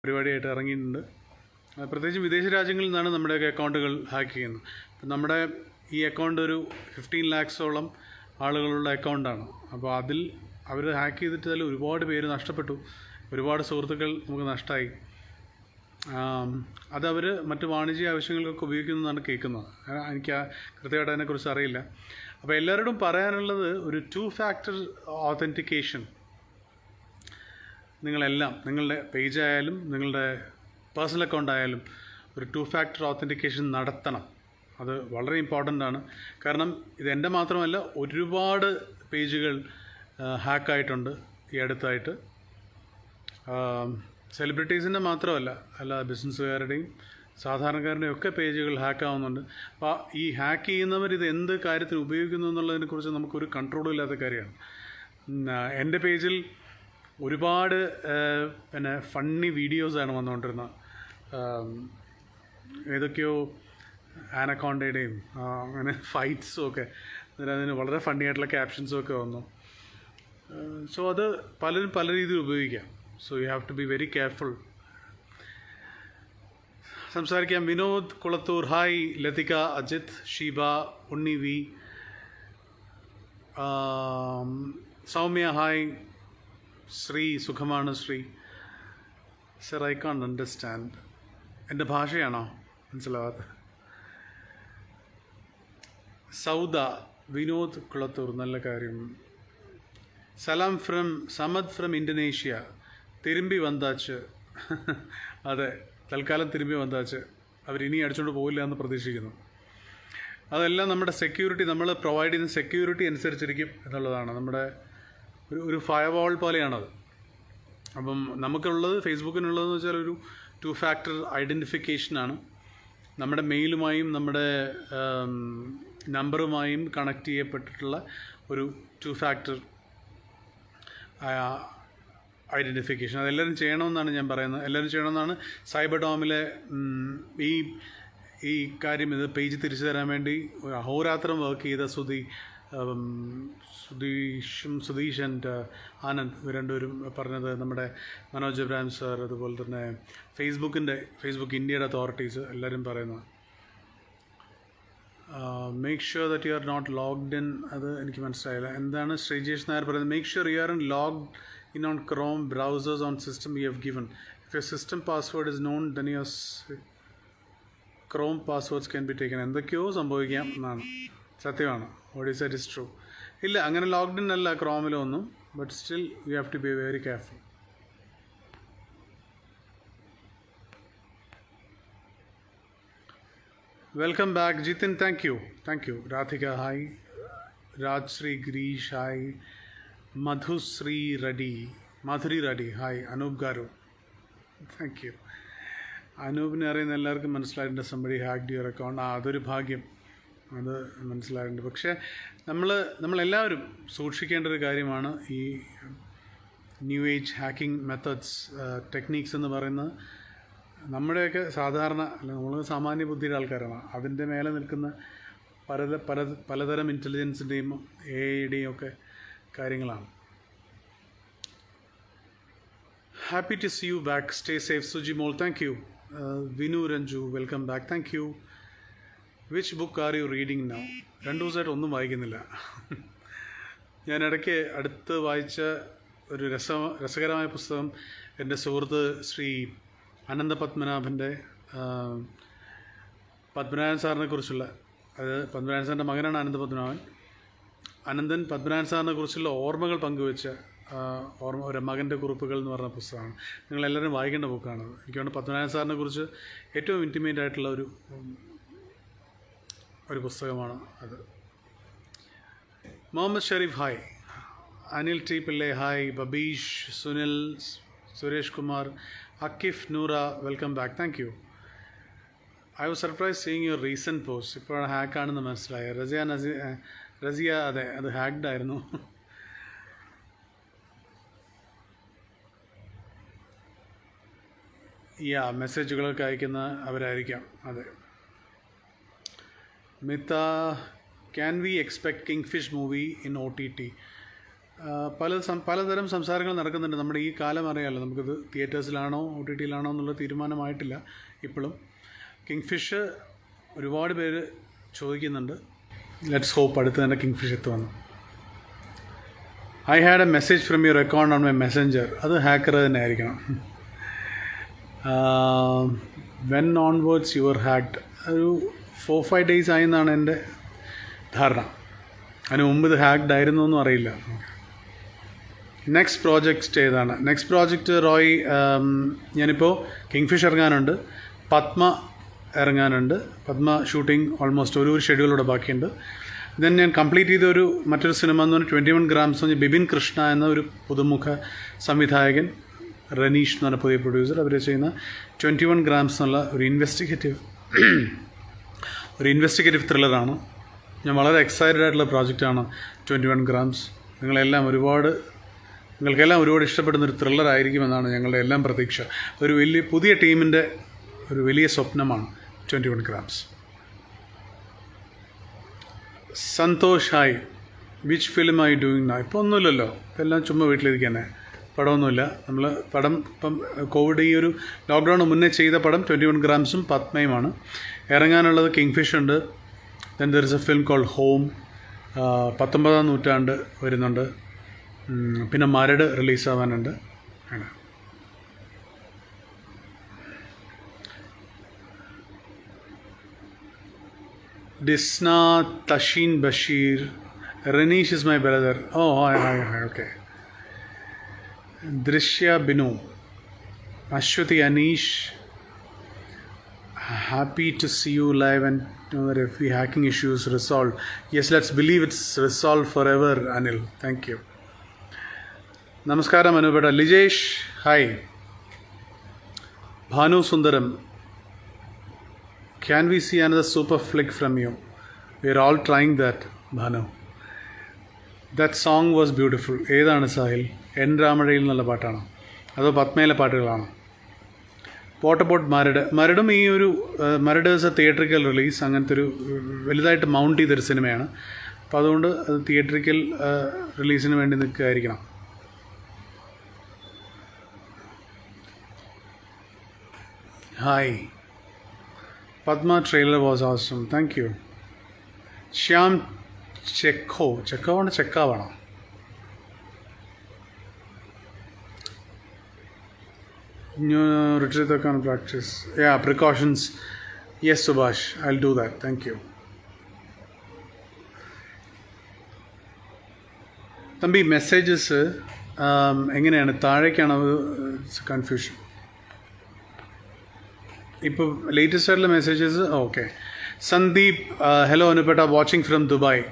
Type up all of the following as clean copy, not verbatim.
പരിപാടിയായിട്ട് ഇറങ്ങിയിട്ടുണ്ട്. പ്രത്യേകിച്ചും വിദേശ രാജ്യങ്ങളിൽ നിന്നാണ് നമ്മുടെയൊക്കെ അക്കൗണ്ടുകൾ ഹാക്ക് ചെയ്യുന്നത്. അപ്പം നമ്മുടെ ഈ അക്കൗണ്ട് ഒരു 15 lakhs-ഓളം ആളുകളുള്ള അക്കൗണ്ടാണ്. അപ്പോൾ അതിൽ അവർ ഹാക്ക് ചെയ്തിട്ട് അതിൽ ഒരുപാട് പേര് നഷ്ടപ്പെട്ടു, ഒരുപാട് സുഹൃത്തുക്കൾ നമുക്ക് നഷ്ടമായി. അതവർ മറ്റ് വാണിജ്യ ആവശ്യങ്ങൾക്കൊക്കെ ഉപയോഗിക്കുന്നതാണ് കേൾക്കുന്നത്. എനിക്ക് കൃത്യമായിട്ട് അതിനെക്കുറിച്ച് അറിയില്ല. അപ്പോൾ എല്ലാവരോടും പറയാനുള്ളത് ഒരു 2-factor authentication നിങ്ങളെല്ലാം, നിങ്ങളുടെ പേജായാലും നിങ്ങളുടെ പേഴ്സണൽ അക്കൗണ്ട് ആയാലും ഒരു 2-factor authentication നടത്തണം. അത് വളരെ ഇമ്പോർട്ടൻ്റ് ആണ്. കാരണം ഇത് എൻ്റെ മാത്രമല്ല, ഒരുപാട് പേജുകൾ ഹാക്കായിട്ടുണ്ട് ഈ അടുത്തായിട്ട്. സെലിബ്രിറ്റീസിൻ്റെ മാത്രമല്ല, ബിസിനസ്സുകാരുടെയും സാധാരണക്കാരുടെയും ഒക്കെ പേജുകൾ ഹാക്കാവുന്നുണ്ട്. അപ്പോൾ ഈ ഹാക്ക് ചെയ്യുന്നവർ ഇത് എന്ത് കാര്യത്തിന് ഉപയോഗിക്കുന്നു എന്നുള്ളതിനെക്കുറിച്ച് നമുക്കൊരു കൺട്രോളും ഇല്ലാത്ത കാര്യമാണ്. എൻ്റെ പേജിൽ ഒരുപാട് ഫണ്ണി വീഡിയോസാണ് വന്നുകൊണ്ടിരുന്നത്. ഏതൊക്കെയോ ആനക്കോണ്ടയുടെയും അങ്ങനെ ഫൈറ്റ്സും ഒക്കെ, അതിന് വളരെ ഫണ്ണി ആയിട്ടുള്ള ക്യാപ്ഷൻസും ഒക്കെ വന്നു. സോ അത് പലരും പല രീതിയിൽ ഉപയോഗിക്കാം. So you have to be very careful. സംസാരിക്കാം. Vinod Kulathur hi. Lathika, Ajith, Sheeba, Unni V, Soumya hi. Sree, സുഖമാണ് Sree. Sir I can't understand. എൻ്റെ ഭാഷയാണോ മനസ്സിലാവാത്ത? സൗദ, വിനോദ് കുളത്തൂർ, നല്ല കാര്യം. സലാം ഫ്രം സമദ് ഫ്രം ഇന്തോനേഷ്യ. തിരുമ്പി വந்தாച്ച്. അതെ, തൽക്കാലം തിരുമ്പി വந்தாച്ച്. അവരിനി അടിച്ചുകൊണ്ട് പോകില്ല എന്ന് പ്രതീക്ഷിക്കുന്നു. അതെല്ലാം നമ്മുടെ സെക്യൂരിറ്റി, നമ്മൾ പ്രൊവൈഡ് ചെയ്യുന്ന സെക്യൂരിറ്റി അനുസരിച്ചിരിക്കും എന്നുള്ളതാണ്. നമ്മുടെ ഒരു ഫയർവാൾ പോലെയാണത്. അപ്പം നമുക്കുള്ളത്, ഫേസ്ബുക്കിനുള്ളതെന്ന് വെച്ചാൽ ഒരു 2-factor ഐഡൻറ്റിഫിക്കേഷനാണ്. നമ്മുടെ മെയിലുമായും നമ്മുടെ നമ്പറുമായും കണക്ട് ചെയ്യപ്പെട്ടിട്ടുള്ള ഒരു 2-factor ഐഡൻറ്റിഫിക്കേഷൻ. അതെല്ലാവരും ചെയ്യണമെന്നാണ് ഞാൻ പറയുന്നത്. എല്ലാവരും ചെയ്യണമെന്നാണ് സൈബർ ഡോമിലെ ഈ കാര്യം, ഇത് പേജ് തിരിച്ചു തരാൻ വേണ്ടി അഹോരാത്രം വർക്ക് ചെയ്ത സുധീഷ് ആൻഡ് ആനന്ദ്, ഇവർ രണ്ടുപേരും പറഞ്ഞത്. നമ്മുടെ മനോജ് എബ്രാഹിം സാർ, അതുപോലെ തന്നെ ഫേസ്ബുക്ക് ഇന്ത്യയുടെ അതോറിറ്റീസ് എല്ലാവരും പറയുന്നത്. Make sure that you are not logged in. അത് എനിക്ക് മനസ്സിലായില്ല എന്താണ് ശ്രീജേഷ് നായർ പറയുന്നത്. Make sure you are logged in on Chrome browsers on system you have given. If your system password is known, then your Chrome passwords can be taken. എന്തൊക്കെയോ സംഭവിക്കാം എന്നാണ്. സത്യമാണ്. What is that is true. ഇല്ല, അങ്ങനെ logged in അല്ല ക്രോമിലൊന്നും. But still you have to be very careful. Welcome back Jithin. Thank you. Radhika hi. Rajshree Girish hi. Madhuri Reddy hi. Anoop garu, thank you. അനൂപിനെ അറിയുന്ന എല്ലാവർക്കും മനസ്സിലായിട്ടുണ്ട്. Somebody hacked your account. അതൊരു ഭാഗ്യം, അത് മനസ്സിലായിട്ടുണ്ട്. പക്ഷേ നമ്മളെല്ലാവരും സൂക്ഷിക്കേണ്ട ഒരു കാര്യമാണ് ഈ new age hacking methods, techniques എന്ന് പറയുന്നത്. നമ്മുടെയൊക്കെ സാധാരണ, നമ്മൾ സാമാന്യ ബുദ്ധിയുടെ ആൾക്കാരാണ്. അതിൻ്റെ മേലെ നിൽക്കുന്ന പലതരം ഇൻ്റലിജൻസിൻ്റെയും AI-യുടെയും ഒക്കെ കാര്യങ്ങളാണ്. Happy to see you back. Stay safe. Suji മോൾ, thank you. Vinu Ranju, welcome back. Thank you. Which book are you reading now? 2 ദിവസമായിട്ട് ഒന്നും വായിക്കുന്നില്ല. ഞാൻ ഇടയ്ക്ക് അടുത്ത് വായിച്ച ഒരു രസകരമായ പുസ്തകം എൻ്റെ സുഹൃത്ത് ശ്രീ അനന്തപത്മനാഭൻ്റെ പത്മനാഭൻ സാറിനെ കുറിച്ചുള്ള, അത് പത്മനാഭൻ സാറിൻ്റെ മകനാണ് അനന്തപത്മനാഭൻ. അനന്തൻ പത്മനാഭൻ സാറിനെ കുറിച്ചുള്ള ഓർമ്മകൾ പങ്കുവെച്ച ഒരു മകൻ്റെ കുറിപ്പുകൾ എന്ന് പറഞ്ഞ പുസ്തകമാണ്. നിങ്ങളെല്ലാവരും വായിക്കേണ്ട ബുക്കാണ്. എനിക്ക് തോന്നുന്നു പത്മനാഭൻ സാറിനെ കുറിച്ച് ഏറ്റവും ഇൻറ്റിമേറ്റ് ആയിട്ടുള്ള ഒരു പുസ്തകമാണ് അത്. Muhammad Sharif hi. Anil T Pillai hi. Babeesh, Sunil, Suresh Kumar, Akif, Noora, welcome back. Thank you. I was surprise seeing your recent post. ഇപ്പോഴാണ് ഹാക്കാണെന്ന് മനസ്സിലായത്. റസിയ, അതെ, അത് ഹാക്ഡ് ആയിരുന്നു. മെസ്സേജുകളൊക്കെ അയക്കുന്ന അവരായിരിക്കാം. അതെ. Mitha, can we expect King Fish movie in OTT? പലതരം സംസാരങ്ങൾ നടക്കുന്നുണ്ട്. നമ്മുടെ ഈ കാലം അറിയാമല്ലോ, നമുക്കിത് തിയേറ്റേഴ്സിലാണോ OTT-യിലാണോ എന്നുള്ള തീരുമാനമായിട്ടില്ല ഇപ്പോഴും. കിങ്ഫിഷ് ഒരുപാട് പേര് ചോദിക്കുന്നുണ്ട്. ലെറ്റ്സ് ഹോപ്പ് അടുത്ത് തന്നെ കിങ്ഫിഷ് എത്തുമെന്ന്. I had A message from your account on my Messenger. അത് ഹാക്കർ തന്നെ ആയിരിക്കണം. When onwards your hacked. ഒരു 4-5 days ആയി എന്നാണ് എൻ്റെ ധാരണ. അതിന് മുമ്പ് ഇത് ഹാക്ഡ് ആയിരുന്നു എന്നും അറിയില്ല. നെക്സ്റ്റ് പ്രോജക്റ്റ് ഏതാണ്? നെക്സ്റ്റ് പ്രോജക്റ്റ് റോയ്, ഞാനിപ്പോൾ കിങ്ഫിഷ് ഇറങ്ങാനുണ്ട്, പത്മ ഇറങ്ങാനുണ്ട്. പത്മ ഷൂട്ടിംഗ് ഓൾമോസ്റ്റ് ഒരു ഷെഡ്യൂളോടെ ബാക്കിയുണ്ട്. ദെൻ ഞാൻ കംപ്ലീറ്റ് ചെയ്ത മറ്റൊരു സിനിമ എന്ന് പറഞ്ഞാൽ 21 grams എന്ന് പറഞ്ഞാൽ ബിപിൻ കൃഷ്ണ എന്ന ഒരു പുതുമുഖ സംവിധായകൻ, റനീഷ് എന്ന് പറഞ്ഞ പുതിയ പ്രൊഡ്യൂസർ, അവർ ചെയ്യുന്ന 21 grams എന്നുള്ള ഒരു ഇൻവെസ്റ്റിഗേറ്റീവ് ത്രില്ലറാണ്. ഞാൻ വളരെ എക്സൈറ്റഡ് ആയിട്ടുള്ള പ്രോജക്റ്റാണ് 21 grams. നിങ്ങളെല്ലാം ഒരുപാട് ഇഷ്ടപ്പെടുന്നൊരു ത്രില്ലർ ആയിരിക്കുമെന്നാണ് ഞങ്ങളുടെ എല്ലാം പ്രതീക്ഷ. ഒരു പുതിയ ടീമിൻ്റെ ഒരു വലിയ സ്വപ്നമാണ് 21 grams. Santhosh hi, which film I doing now? ഇപ്പോൾ ഒന്നുമില്ലല്ലോ, ഇതെല്ലാം ചുമ്മാ വീട്ടിലിരിക്കുക, പടമൊന്നുമില്ല. നമ്മൾ പടം ഇപ്പം കോവിഡ് ഈ ഒരു ലോക്ക്ഡൗണിന് മുന്നേ ചെയ്ത പടം 21 grams-ഉം പത്മയുമാണ്. ഇറങ്ങാനുള്ളത് കിങ്ഫിഷ് ഉണ്ട്. Then there is a film called Home, 19ാം നൂറ്റാണ്ട് വരുന്നുണ്ട്. പിന്നെ മരട് റിലീസാവാനുണ്ട്. Disna Thasheen Basheer, Ranish is my brother. Oh hi okay. Drishya Binu, Aswathy Aneesh, happy to see you live and know that every hacking issue is resolved. Yes, let's believe it's resolved forever, Anil. Thank you. Namaskaram Anubeta. Lijesh, hi. Bhanu Sundaram, can we see another super flick from you? We're all trying that, Bhanu. That song was beautiful. ഏതാണ് Sahil? N രാമഴയിൽ എന്നുള്ള പാട്ടാണോ അതോ പത്മയിലെ പാട്ടുകളാണോ? What about മരടും ഈ ഒരു Maradu is A theatrical release. അങ്ങനത്തെ ഒരു വലുതായിട്ട് mount ചെയ്തൊരു സിനിമയാണ്. അപ്പോൾ അതുകൊണ്ട് അത് തിയേറ്ററിക്കൽ റിലീസിന് വേണ്ടി നിൽക്കുകയായിരിക്കണം. Hi. Padma trailer was awesome. Thank you. Shyam ചെക്കോവാണ് ചെക്കാവാണോ? Retreat the kind of practice. Yeah, precautions. Yes, Subhash, I'll do that. Thank you. Thampi messages എങ്ങനെയാണ്? താഴേക്കാണ് കൺഫ്യൂഷൻ. ഇപ്പോൾ ലേറ്റസ്റ്റ് ആയിട്ടുള്ള മെസ്സേജസ് ഓക്കെ. സന്ദീപ്, ഹലോ അനുപേട്ട, watching from Dubai.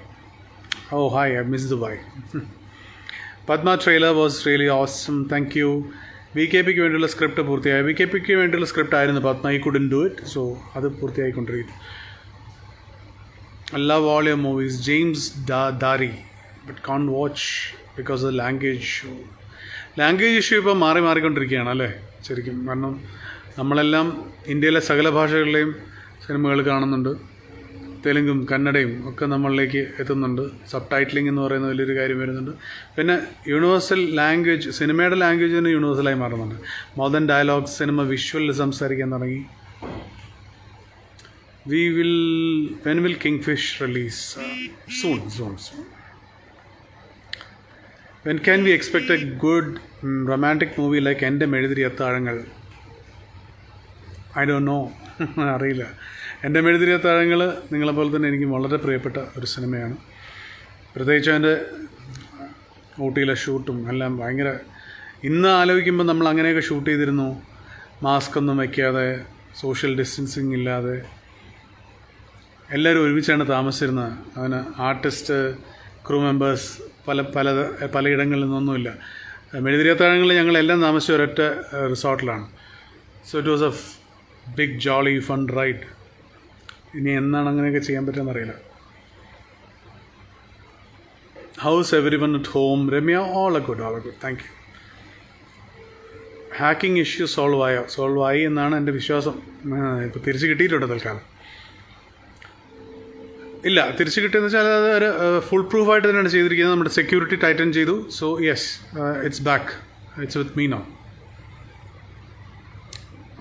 Oh hi, I miss Dubai. Padma trailer was really awesome. Thank you. VKPക്ക് വേണ്ടിയുള്ള script പൂർത്തിയായി. VKPക്ക് വേണ്ടിയുള്ള സ്ക്രിപ്റ്റ് ആയിരുന്നു Padma. I couldn't do it. So അത് പൂർത്തിയായിക്കൊണ്ടിരിക്കുന്നു. Love all your movies. James ദാരി, but can't watch because of language issue. Language issue ഇപ്പോൾ മാറിക്കൊണ്ടിരിക്കുകയാണ് അല്ലേ ശരിക്കും. കാരണം നമ്മളെല്ലാം ഇന്ത്യയിലെ സകല ഭാഷകളിലെയും സിനിമകൾ കാണുന്നുണ്ട്. തെലുങ്കും കന്നഡയും ഒക്കെ നമ്മളിലേക്ക് എത്തുന്നുണ്ട്. സബ് ടൈറ്റിലിംഗ് എന്ന് പറയുന്ന വലിയൊരു കാര്യം വരുന്നുണ്ട്. പിന്നെ യൂണിവേഴ്സൽ ലാംഗ്വേജ്, സിനിമയുടെ ലാംഗ്വേജ് തന്നെ യൂണിവേഴ്സലായി മാറുന്നുണ്ട്. മോർ ദൻ ഡയലോഗ്സ്, സിനിമ വിഷ്വലിൽ സംസാരിക്കാൻ തുടങ്ങി. When will Kingfish release? Soon. When can we expect a good romantic movie like എൻ്റെ മെഴുതിരി അത്താഴങ്ങൾ? I don't know. അറിയില്ല. എൻ്റെ മെഴുതിരി അത്താഴങ്ങൾ നിങ്ങളെപ്പോലെ തന്നെ എനിക്ക് വളരെ പ്രിയപ്പെട്ട ഒരു സിനിമയാണ്. പ്രത്യേകിച്ച് അതിൻ്റെ ഊട്ടിയിലെ ഷൂട്ടും എല്ലാം ഭയങ്കര. ഇന്ന് ആലോചിക്കുമ്പോൾ നമ്മൾ അങ്ങനെയൊക്കെ ഷൂട്ട് ചെയ്തിരുന്നു, മാസ്ക് ഒന്നും വയ്ക്കാതെ, സോഷ്യൽ ഡിസ്റ്റൻസിങ് ഇല്ലാതെ, എല്ലാവരും ഒരുമിച്ചാണ് താമസിച്ചിരുന്നത്. അതിന് ആർട്ടിസ്റ്റ്, ക്രൂ മെമ്പേഴ്സ് പലയിടങ്ങളിൽ നിന്നൊന്നുമില്ല. മെഴുതിരി അത്താഴങ്ങളിൽ ഞങ്ങളെല്ലാം താമസിച്ച ഒരൊറ്റ റിസോർട്ടിലാണ്. So it was a big jolly fun ride. ഇനി എന്നാണ് അങ്ങനെയൊക്കെ ചെയ്യാൻ പറ്റുമെന്നറിയില്ല. How's everyone at home? Ramya, all good. Thank you. Hacking issue solve ആയി എന്നാണ് എൻ്റെ വിശ്വാസം. ഇപ്പോൾ തിരിച്ച് കിട്ടിയിട്ടുണ്ട് തൽക്കാലം. ഇല്ല, തിരിച്ച് കിട്ടിയെന്ന് വെച്ചാൽ അത് ഒരു ഫുൾ പ്രൂഫായിട്ട് തന്നെയാണ് ചെയ്തിരിക്കുന്നത്. നമ്മുടെ സെക്യൂരിറ്റി ടൈറ്റൻ ചെയ്തു. So yes, it's back. It's with me now.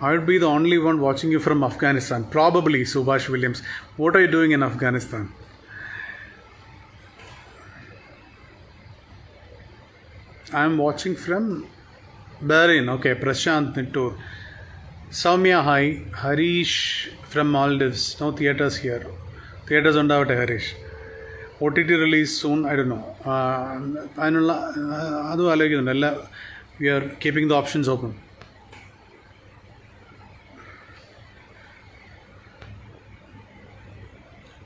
I would be the only one watching you from Afghanistan. Probably, Subhash Williams. What are you doing in Afghanistan? I am watching from Bahrain. Okay, Prashant Nittur. Soumya, hi. Harish from Maldives. No theatres here. Theatres ഉണ്ടാവട്ടെ Harish. OTT release soon. I don't know. അതിനുള്ള അതും ആലോചിക്കുന്നുണ്ട്. എല്ലാ we are keeping the options open.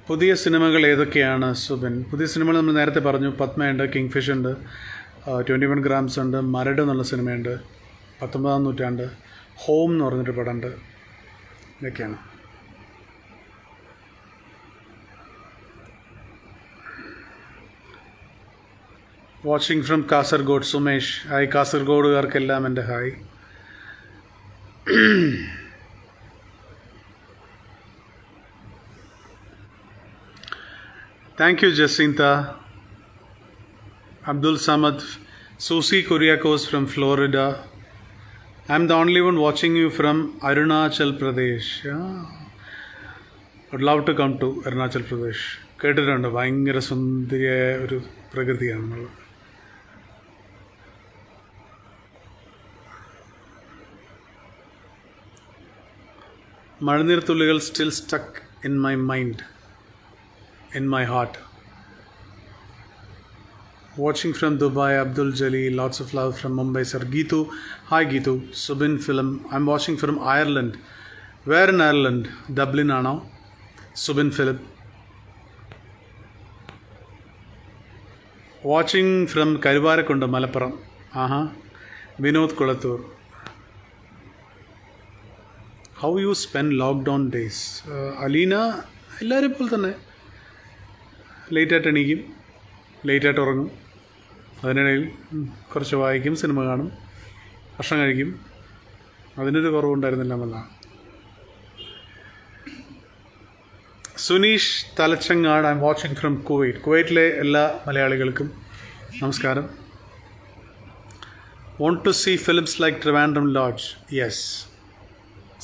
പുതിയ സിനിമകൾ ഏതൊക്കെയാണ് സുബിൻ? പുതിയ സിനിമകൾ നമ്മൾ നേരത്തെ പറഞ്ഞു. പത്മയുണ്ട്, കിങ് ഫിഷ് ഉണ്ട്, 21 grams ഉണ്ട്, മരട് എന്നുള്ള സിനിമയുണ്ട്, 19-ാം നൂറ്റാണ്ട്, ഹോം എന്ന് പറഞ്ഞിട്ട് പടമുണ്ട്. ഇതൊക്കെയാണ്. Watching from Kasaragod Sumesh. Hi കാസർഗോഡുകാർക്കെല്ലാം എൻ്റെ hi. Thank you, Jacinta. Abdul Samad. Susie Kuriakos from Florida. I'm the only one watching you from Arunachal Pradesh. Yeah. I'd love to come to Arunachal Pradesh. കേട്ടിട്ടുണ്ട്. ഭയങ്കര സുന്ദരിയായ ഒരു പ്രകൃതിയാണ്. മഴനീർ തുള്ളികൾ still stuck in my mind. In my heart. Watching from Dubai, Abdul Jali. Lots of love from Mumbai, sir. Geetu. Hi Geetu. Subin film. I'm watching from Ireland. Where in Ireland? Dublin ആണോ? Subin film. Watching from Karivarakonda, Malappuram. Vinod Kulathur. How you spend lockdown days? Alina, എല്ലാവരും ഇപ്പോൾ തന്നെ ലേറ്റായിട്ട് എണീക്കും, ലേറ്റായിട്ട് ഉറങ്ങും, അതിനിടയിൽ കുറച്ച് വായിക്കും, സിനിമ കാണും, ഭക്ഷണം കഴിക്കും. അതിനൊരു കുറവുണ്ടായിരുന്നില്ല എന്നുള്ളതാണ്. Suneesh Thalachangad. I M watching from Kuwait. കുവൈറ്റിലെ എല്ലാ മലയാളികൾക്കും നമസ്കാരം. Want to see films like Trivandrum Lodge? Yes,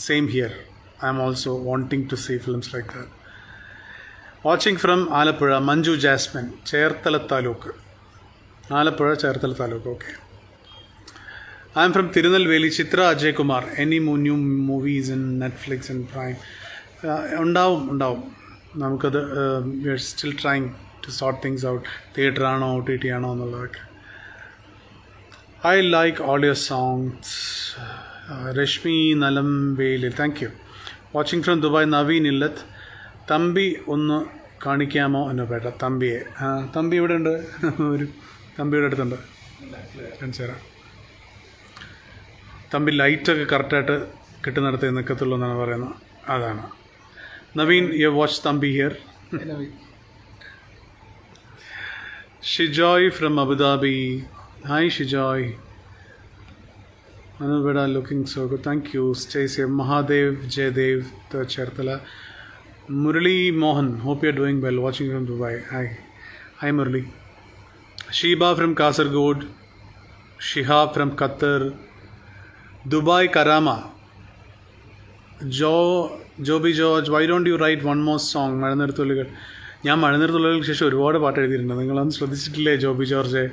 same here. I am also wanting to see films like that. Watching from Alappuzha, Manju Jasmine, Cherthala Taluk. Alappuzha, Cherthala Taluk, okay. I am from Tirunelveli, Chitra Ajay Kumar. Any new movies in Netflix and Prime? Undav. Namukadu, we are still trying to sort things out. Theatre aano, OTT aano ennalladokke. I like all your songs. Rashmi Nalamveli, thank you. Watching from Dubai, Naveen Illat. Thampi ഒന്ന് കാണിക്കാമോ എന്ന് പേട്ട. തമ്പിയെ തമ്പി ഇവിടെ ഉണ്ട്. ഒരു തമ്പിയുടെ അടുത്തുണ്ട്, കാണിച്ചു തരാം. തമ്പി ലൈറ്റൊക്കെ കറക്റ്റായിട്ട് കിട്ടുന്നിടത്ത് നിൽക്കത്തുള്ളൂ എന്നാണ് പറയുന്നത്. അതാണ് Naveen. You watch Thampi here. Shijoy from Abu Dhabi. Hi Shijoy. അനുബിഡ looking so good. Thank you. Stay safe. Mahadev Jayadev Cherthala. Murali Mohan, hope you are doing well. Watching from Dubai. Hi Murali. Sheba from Kasargod. Shihab from Qatar. Dubai Karama. Joby George, why don't you write one more song? മഴനീർ തുള്ളികൾ. ഞാൻ മഴനീർ തുള്ളികൾക്ക് ശേഷം ഒരുപാട് പാട്ട് എഴുതിയിട്ടുണ്ട്. നിങ്ങളൊന്നും ശ്രദ്ധിച്ചിട്ടില്ലേ? Joby George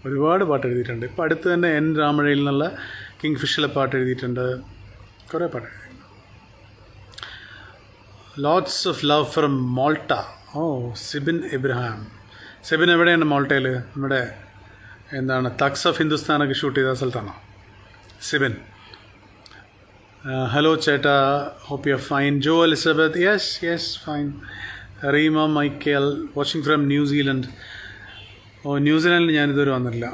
ഒരുപാട് പാട്ട് എഴുതിയിട്ടുണ്ട്. ഇപ്പോൾ അടുത്ത് തന്നെ എൻ രാമഴയിൽ നിന്നുള്ള കിങ് ഫിഷിലെ പാട്ട് എഴുതിയിട്ടുണ്ട്. കുറേ പാട്ട്. Lots of love from Malta. Sibin Ibrahim. Sibin എവിടെയാണ്? മാൾട്ടയിൽ. നമ്മുടെ എന്താണ് തക്സ് ഓഫ് ഹിന്ദുസ്ഥാനൊക്കെ ഷൂട്ട് ചെയ്ത സ്ഥലത്താണോ സിബിൻ? ഹലോ ചേട്ടാ, hope you are fine. Jo Elizabeth. Yes fine. Reema Michael, watching from New Zealand. ന്യൂസിലാൻഡിൽ ഞാനിതുവരെ വന്നിട്ടില്ല.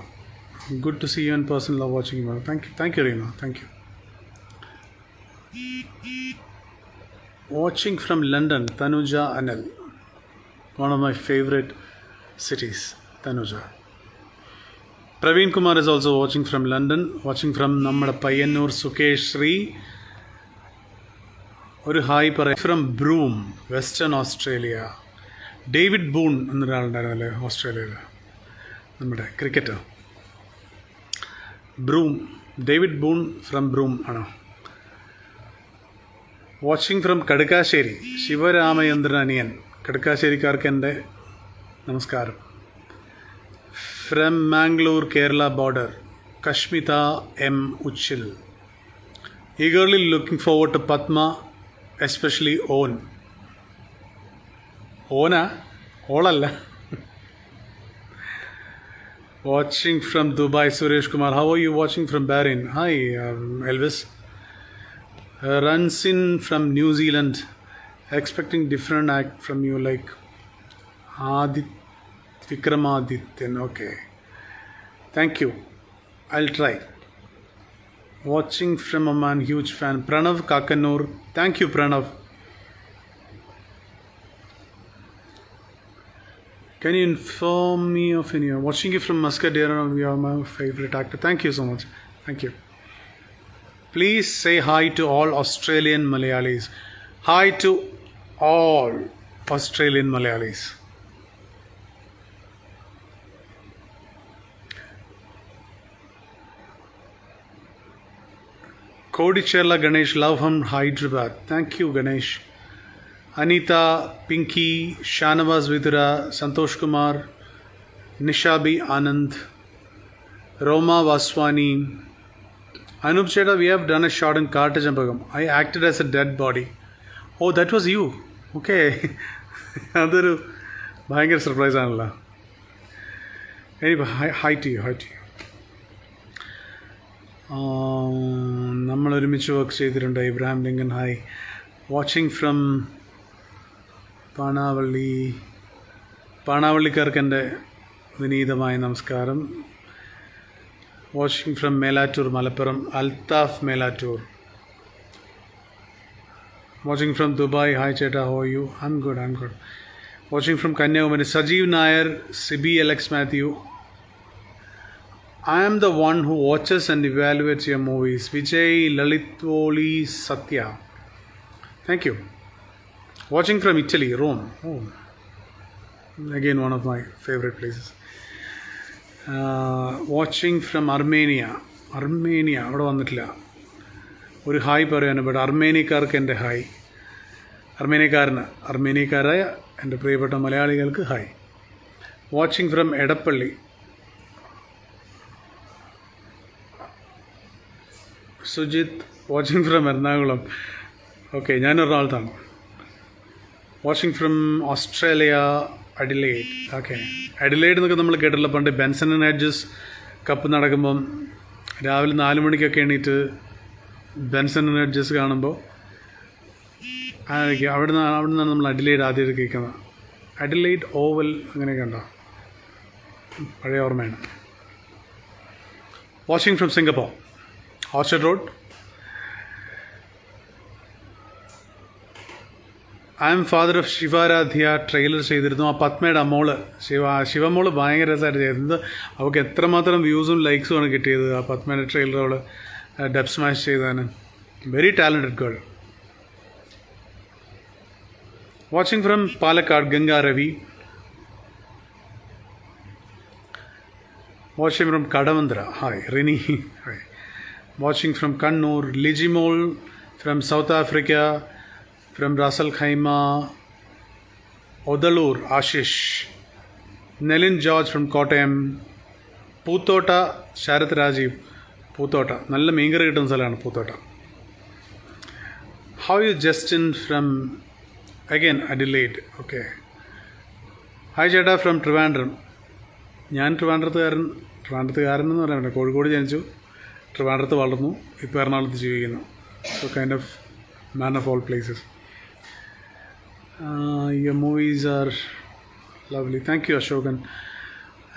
Good to see you in person. Love watching you. Thank you Reema. Thank you. Watching from London, Tanuja Anil. One of my favorite cities, Tanuja. Praveen Kumar is also watching from London. Watching from Nammada Payyannur, Sukesh Sri. Oru hi parayam. From Broome, Western Australia. David Boon എന്നൊരാളുണ്ടായിരുന്നല്ലേ ഓസ്ട്രേലിയയിൽ, നമ്മുടെ cricketer. Broome, David Boon from Broome ആണോ? Watching from Kadukkassery, Sivaramachandran അനിയൻ. കടുക്കാശ്ശേരിക്കാർക്ക് എൻ്റെ നമസ്കാരം. From Mangalore Kerala border, Kashmitha M Uchil. Eagerly looking forward to Padma, especially ഓൻ. ഓനാ? ഓളല്ല. Watching from Dubai, Suresh Kumar. How are you watching from Bahrain? Hi, Elvis. Ransin from New Zealand. Expecting different act from you, like Vikramadityan. Okay. Thank you. I'll try. Watching from Oman, huge fan. Pranav Kakanur. Thank you, Pranav. Can you inform me of any? Watching you from Muscat, you are my favorite actor. Thank you so much. Thank you. Please say hi to all Australian Malayalis. Hi to all Australian Malayalis. Kodicherla Ganesh, love from Hyderabad. Thank you, Ganesh. Anita, Pinky, Shanavas Vidura, Santosh Kumar, Nishabi Anand, Roma Vaswani. Anup Cheda, we have done a shot in Kartajampagam. I acted as a dead body. Oh, that was you. Okay. Another bhayangar surprise analla. Anyway, hi to you, hi to you. നമ്മൾ ഒരുമിച്ച് work ചെയ്തിട്ടുണ്ട്. Ibrahim Lincoln, hi. Watching from പാണാവള്ളിക്കാർക്ക് എൻ്റെ വിനീതമായ നമസ്കാരം. Watching from Melattur, Malappuram, Althaf Melattur. Watching from Dubai, hi ചേട്ടാ, how you? I'm good. Watching from Kanyakumari, Sajeev Nair, Siby Alex Mathew. I am the one who watches and evaluates your movies. Vijay Lalitoli Satya. Thank you. Watching from Italy, Rome. Oh, again one of my favorite places. Watching from Armenia. അവിടെ വന്നിട്ടില്ല. ഒരു hi പറയാൻ. But അർമേനിയക്കാർക്ക് എൻ്റെ hi. അർമേനിയക്കാരായ എൻ്റെ പ്രിയപ്പെട്ട മലയാളികൾക്ക് hi. Watching from Edappally. Sujith, watching from Ernakulam. Okay, ഞാൻ എറണാകുളത്താണ്. Watching from Australia, Adelaide. Okay, Adelaide എന്നൊക്കെ നമ്മൾ കേട്ടില്ല. പണ്ട് ബെൻസൺ ആൻഡ് ഹെഡ്ജസ് കപ്പ് നടക്കുമ്പം രാവിലെ 4 മണിക്കൊക്കെ എണീറ്റ് ബെൻസൺ ആൻഡ് ഹെഡ്ജസ് കാണുമ്പോൾ അവിടെ നിന്നാണ് നമ്മൾ അഡിലെയ്ഡ് ആദ്യമായിട്ട് കേൾക്കുന്നത്. അഡിലെയ്ഡ് ഓവൽ അങ്ങനെയൊക്കെ ഉണ്ടോ? പഴയ ഓർമ്മയാണ്. Watching from Singapore, Orchard Road. I'm father of Shivaradhya. Trailer ചെയ്തിരുന്നു. ആ പത്മയുടെ മോള് ശിവമോള് ഭയങ്കര രസമായിട്ട് ചെയ്തത്. അവൾക്ക് എത്രമാത്രം വ്യൂസും ലൈക്സുമാണ് കിട്ടിയത് ആ പത്മയുടെ ട്രെയിലർ. അവൾ ഡബ് സ്മാഷ് ചെയ്തതിന്. Very talented girl. Watching from Palakkad, Ganga Ravi. Watching from Kadavanthra, hi. Rini, hi. Watching from Kannur, Lijimol from South Africa, from Ras Al Khaimah, Odalur, Ashish, Nelin George from Kottayam, Poothota, Sharath Rajiv, Poothota, നല്ല മീൻകറി കിട്ടുന്ന സ്ഥലമാണ് Poothotta. How is Justin from, again, Adelaide, okay. Hi ചേട്ടാ from Trivandrum. ഞാൻ ട്രിവാൻഡ്രത്തുകാരൻ എന്ന് പറയാൻ പറ്റില്ല. കോഴിക്കോട് ജനിച്ചു, ട്രിവാൻഡ്രത്ത് വളർന്നു, ഇപ്പോൾ എറണാകുളത്ത് ജീവിക്കുന്നു. So kind of man of all places. Your movies are lovely. Thank you Ashokan.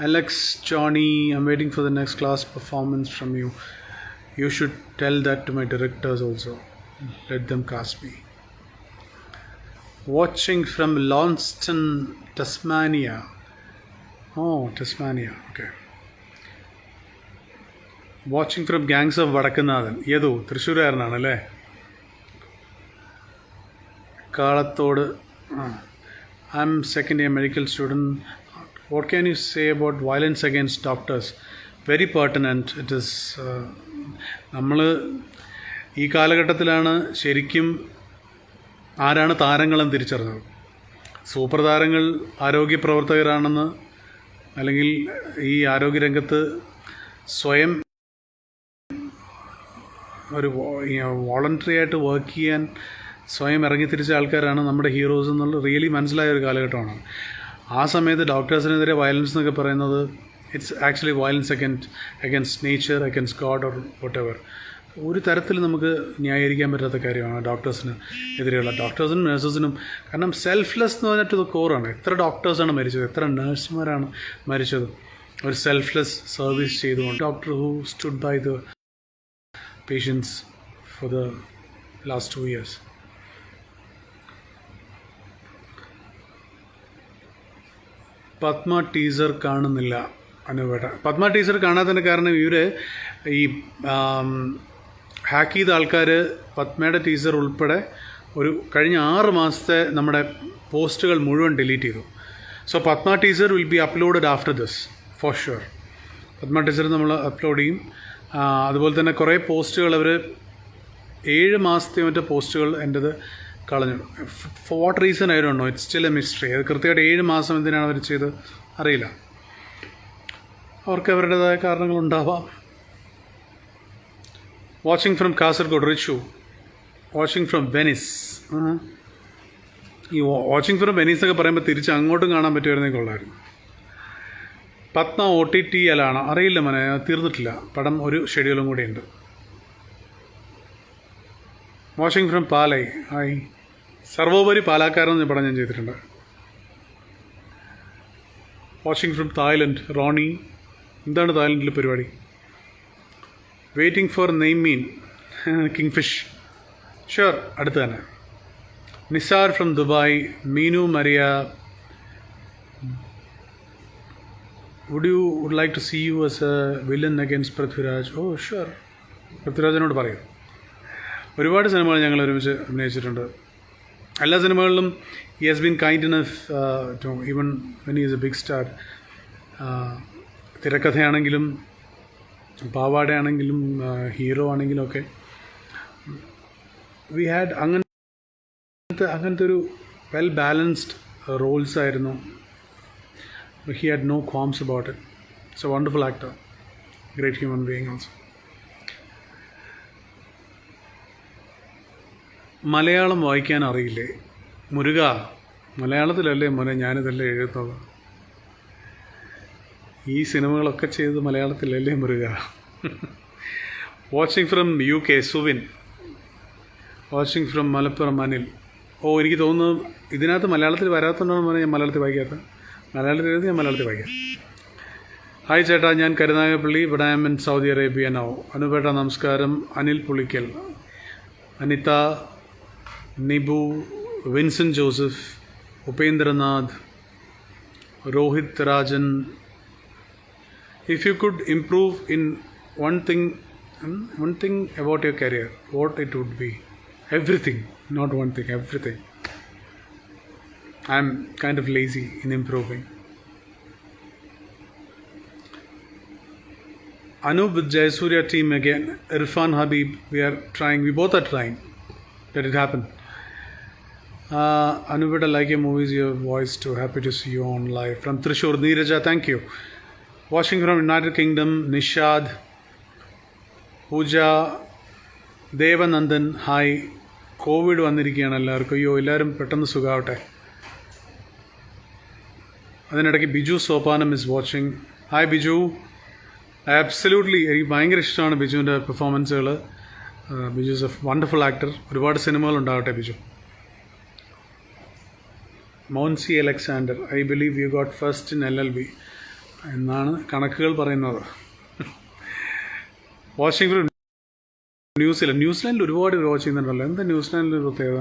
Alex Johny, I'm waiting for the next class performance from you. You should tell that to my directors also. Let them cast me. Watching from Launceston, Tasmania. Tasmania, okay. Watching from gangs of Vadakkunnathan. ഏതോ തൃശ്ശൂരുകാരനാണല്ലേ. Kalathode. I'm second year medical student. What can you say about violence against doctors? Very pertinent. It is നമ്മൾ ഈ കാലഘട്ടത്തിലാണ് ശരിക്കും ആരാണ് താരങ്ങളെന്ന് തിരിച്ചറിഞ്ഞത്. Super താരങ്ങൾ ആരോഗ്യ പ്രവർത്തകരാണെന്ന്, അല്ലെങ്കിൽ ഈ ആരോഗ്യരംഗത്ത് സ്വയം ഒരു വോളണ്ടറി ആയിട്ട് വർക്ക് ചെയ്യാൻ സ്വയം ഇറങ്ങിത്തിരിച്ച ആൾക്കാരാണ് നമ്മുടെ ഹീറോസ് എന്നുള്ള റിയലി മനസ്സിലായ ഒരു കാലഘട്ടമാണ്. ആ സമയത്ത് ഡോക്ടേഴ്സിനെതിരെ വയലൻസ് എന്നൊക്കെ പറയുന്നത് it's actually violence against nature, against God or what ever. ഒരു തരത്തിൽ നമുക്ക് ന്യായീകരിക്കാൻ പറ്റാത്ത കാര്യമാണ് ഡോക്ടേഴ്സിന് എതിരെയുള്ള, ഡോക്ടേഴ്സിനും നഴ്സസിനും. കാരണം സെൽഫ്ലെസ് എന്ന് പറഞ്ഞിട്ട് ഇത് കോറാണ്. എത്ര ഡോക്ടേഴ്സാണ് മരിച്ചത്, എത്ര നഴ്സുമാരാണ് മരിച്ചത് ഒരു സെൽഫ്ലെസ് സർവീസ് ചെയ്തുകൊണ്ട്. Doctor who stood by the patients for the last 2 years. Padma teaser കാണുന്നില്ല അനുവേട്ട. പത്മ ടീസർ കാണാത്തതിൻ്റെ കാരണം ഇവർ ഈ ഹാക്ക് ചെയ്ത ആൾക്കാർ പത്മയുടെ ടീസർ ഉൾപ്പെടെ ഒരു കഴിഞ്ഞ 6 മാസത്തെ നമ്മുടെ പോസ്റ്റുകൾ മുഴുവൻ ഡിലീറ്റ് ചെയ്തു. So Padma teaser will be uploaded after this for sure. Padma teaser നമ്മൾ അപ്ലോഡ് ചെയ്യും. അതുപോലെ തന്നെ കുറേ പോസ്റ്റുകൾ അവർ 7 മാസത്തെ മറ്റേ പോസ്റ്റുകൾ എൻ്റെത് കളഞ്ഞു. For what reason I don't know, it's still a mystery. അത് കൃത്യമായിട്ട് 7 മാസം എന്തിനാണ് അവർ ചെയ്ത് അറിയില്ല. അവർക്ക് അവരുടേതായ കാരണങ്ങളുണ്ടാവാം. Watching from Kasaragod Richu. Watching from Venice. ഈ വാച്ചിങ് ഫ്രം വെനീസ് ഒക്കെ പറയുമ്പോൾ തിരിച്ച് അങ്ങോട്ടും കാണാൻ പറ്റുമായിരുന്നെങ്കിൽ കൊള്ളായിരുന്നു. പത്മ OTTയിലാണ്, അറിയില്ല മോനെ, തീർന്നിട്ടില്ല പടം, ഒരു ഷെഡ്യൂളും കൂടിയുണ്ട്. Watching from Palai. ഹായ്. സർവോപരി പാലാക്കാരെന്ന് പടം ഞാൻ ചെയ്തിട്ടുണ്ട്. Watching from Thailand Rony. എന്താണ് തായ്ലൻഡിൽ പരിപാടി? Waiting for Neymeen King Fish. Sure, അടുത്ത് തന്നെ. Nizar from Dubai. Meenu Maria. would like to see you as a villain against Prithviraj. Oh sure, പൃഥ്വിരാജിനോട് പറയും. ഒരുപാട് സിനിമകൾ ഞങ്ങൾ ഒരുമിച്ച് അഭിനയിച്ചിട്ടുണ്ട്. എല്ലാ സിനിമകളിലും he has been kind enough to, even when he is a big star, തിരക്കഥയാണെങ്കിലും പാവാടയാണെങ്കിലും ഹീറോ ആണെങ്കിലും ഒക്കെ വി ഹാഡ് അങ്ങനത്തെ ഒരു വെൽ ബാലൻസ്ഡ് റോൾസ് ആയിരുന്നു. He had no qualms about it. He's a wonderful actor, great human being also. Malayalam വായിക്കാൻ അറിയില്ലേ മുരുക? മലയാളത്തിലല്ലേ മോനെ ഞാനിതല്ലേ എഴുതുന്നത്. ഈ സിനിമകളൊക്കെ ചെയ്ത് മലയാളത്തിലല്ലേ മുരുക? Watching from UK Suvin. Watching from Malappuram Anil. Oh, എനിക്ക് തോന്നുന്നു ഇതിനകത്ത് മലയാളത്തിൽ വരാത്തതുകൊണ്ടാണ് മോനെ ഞാൻ മലയാളത്തിൽ വായിക്കാത്തത്. മലയാളത്തിൽ എഴുതി ഞാൻ മലയാളത്തിൽ വായിക്കാം. ഹായ് ചേട്ടാ, ഞാൻ കരുനാഗപ്പള്ളി, ഇവിടെ I'm in Saudi Arabia now. അനുപേട്ട നമസ്കാരം. Anil Pulickal, Anitha, Nibu, Vinson Joseph, Upendranath, Rohith Rajan. If you could improve in one thing about your career, what it would be? Everything, not one thing, everything. I'm kind of lazy in improving. Anup with Jayasurya team again. Irfan Habib, we both are trying. Let it happen. Anup, I like your movies, your voice too. Happy to see you on live. From Trishur, Neeraja, thank you. Watching from United Kingdom, Nishad, Pooja, Devanandan, hi. Covid വന്നിരിക്കുകയാണ് എല്ലാവർക്കും. അയ്യോ, എല്ലാവരും പെട്ടെന്ന് സുഖമാവട്ടെ. അതിനിടയ്ക്ക് Biju Sopanam is watching. Hi Biju. Absolutely, എനിക്ക് ഭയങ്കര ഇഷ്ടമാണ് ബിജുവിൻ്റെ പെർഫോമൻസുകൾ. Biju is a wonderful actor. ഒരുപാട് സിനിമകളുണ്ടാവട്ടെ Biju. Moncy Alexander, I believe you got first in LLB എന്നാണ് കണക്കുകൾ പറയുന്നത്. വാച്ചിങ് ഫ്രം ന്യൂസിലാൻഡിൽ ഒരുപാട് വാച്ച് ചെയ്യുന്നുണ്ടല്ലോ. എന്താ ന്യൂസിലാൻഡിൽ പ്രത്യേകത?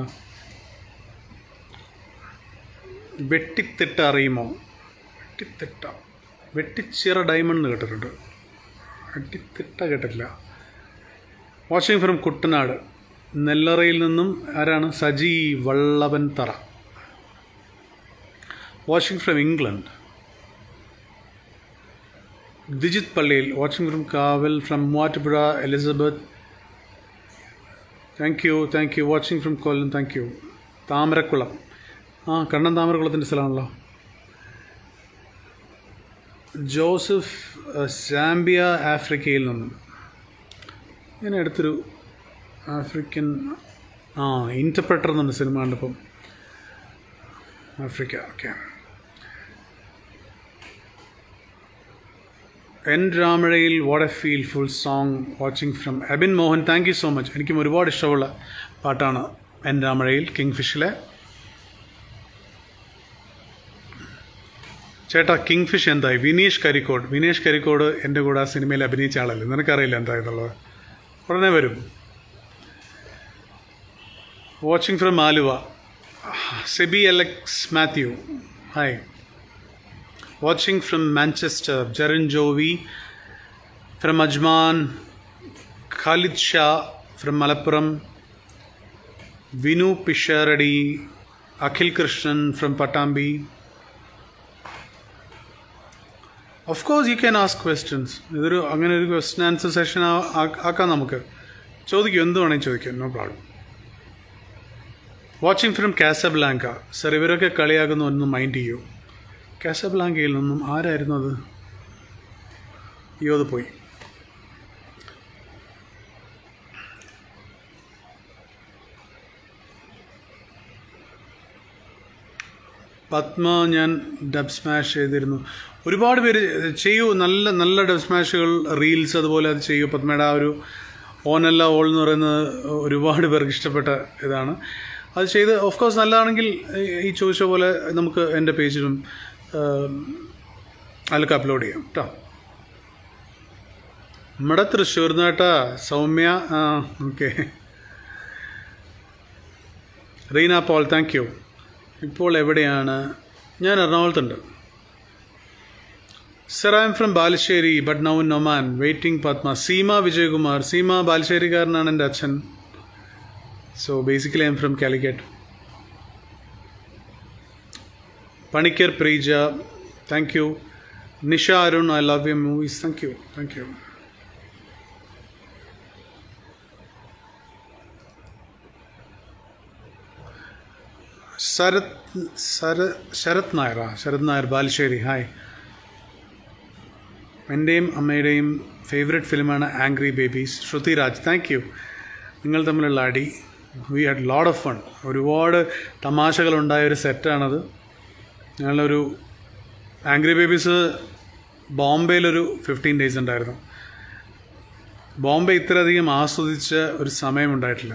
വെട്ടിത്തിട്ട അറിയുമോ? വെട്ടിച്ചിറ ഡയമണ്ട് കേട്ടിട്ടുണ്ട്, വെട്ടിത്തിട്ട കേട്ടിട്ടില്ല. വാച്ചിങ് ഫ്രം കുട്ടനാട്, നെല്ലറയിൽ നിന്നും. ആരാണ്? സജി വള്ളവൻ തറ. watching from England. Dijit Pallil, watching from Kaval, from Muatapura, Elizabeth. Thank you, watching from Kollam, thank you. Tamarakulam. Kannan Tamarakulatinte സ്ഥലമാണല്ലോ. ജോസഫ് സാംബിയ ആഫ്രിക്കയിൽ നിന്നും. ഞാൻ അടുത്തൊരു ആഫ്രിക്കൻ ഇൻ്റർപ്രറ്റർ എന്ന സിനിമ കണ്ടപ്പം ആഫ്രിക്ക. ഓക്കെ. എൻ രാമഴയിൽ what a feel full song watching from Ebin Mohan. Thank you so much. എനിക്കും ഒരുപാട് ഇഷ്ടമുള്ള പാട്ടാണ് എൻ രാമഴയിൽ, കിങ് ഫിഷിലെ. ചേട്ടാ കിങ് ഫിഷ് എന്തായി? വിനീഷ് കരിക്കോട് എൻ്റെ കൂടെ ആ സിനിമയിൽ അഭിനയിച്ച ആളല്ലേ, നിനക്കറിയില്ല എന്തായെന്നുള്ളത്. ഉടനെ വരും. Watching from Aluva, Seby Alex Mathew, hi. Watching from Manchester, Jerin Jovi from Ajman, Khalid Shah from Malappuram, Vinu Pisharody, Akhil Krishnan from Pattambi. Of course you can ask questions. ഇതൊരു അങ്ങനെ ഒരു ക്വസ്റ്റ്യൻ ആൻസർ സെഷൻ ആക്കാം നമുക്ക്. ചോദിക്കും, എന്ത് വേണമെങ്കിൽ ചോദിക്കാം, no problem. Watching from Casablanca. Sir, ഇവരൊക്കെ കളിയാകുന്ന ഒന്ന് മൈൻഡ് ചെയ്യൂ. കാസബ്ലാങ്കയിൽ നിന്നും ആരായിരുന്നു അത്? അത് പോയി. പത്മ, ഞാൻ ഡബ് സ്മാഷ് ചെയ്തിരുന്നു. ഒരുപാട് പേര് ചെയ്യൂ, നല്ല നല്ല ഡബ് സ്മാഷുകൾ, റീൽസ് അതുപോലെ അത് ചെയ്യൂ. പത്മയുടെ ആ ഒരു ഓനല്ല ഓൾ എന്ന് പറയുന്നത് ഒരുപാട് പേർക്ക് ഇഷ്ടപ്പെട്ട ഇതാണ്. അത് ചെയ്ത് ഓഫ് കോഴ്സ് നല്ലതാണെങ്കിൽ ഈ ചോദിച്ച പോലെ നമുക്ക് എൻ്റെ പേജിലും അതിലൊക്കെ അപ്ലോഡ് ചെയ്യാം കേട്ടോ. നമ്മുടെ തൃശ്ശൂർ നേട്ടാ Soumya. Okay. Reena Paul, thank you. ഇപ്പോൾ എവിടെയാണ്? ഞാൻ എറണാകുളത്തുണ്ട്. Sir, I'm from Balussery but now in Oman, waiting Padma. Seema Vijayakumar. Seema ബാലുശ്ശേരിക്കാരനാണ് എൻ്റെ അച്ഛൻ. So basically I'm from Calicut. Panicker Preeja, thank you. Nisha Arun, I love your movies. Thank you. Sarath Nair Balussery, hi. എൻ്റെയും അമ്മയുടെയും ഫേവറേറ്റ് ഫിലിമാണ് Angry Babies. Shruthi Raj, thank you. നിങ്ങൾ തമ്മിലുള്ള അടി, we had load of fun. ഒരുപാട് തമാശകളുണ്ടായ ഒരു സെറ്റാണത്. ഞങ്ങളൊരു ആംഗ്രി ബേബീസ് ബോംബെയിലൊരു 15 days ഉണ്ടായിരുന്നു. ബോംബെ ഇത്രയധികം ആസ്വദിച്ച ഒരു സമയമുണ്ടായിട്ടില്ല.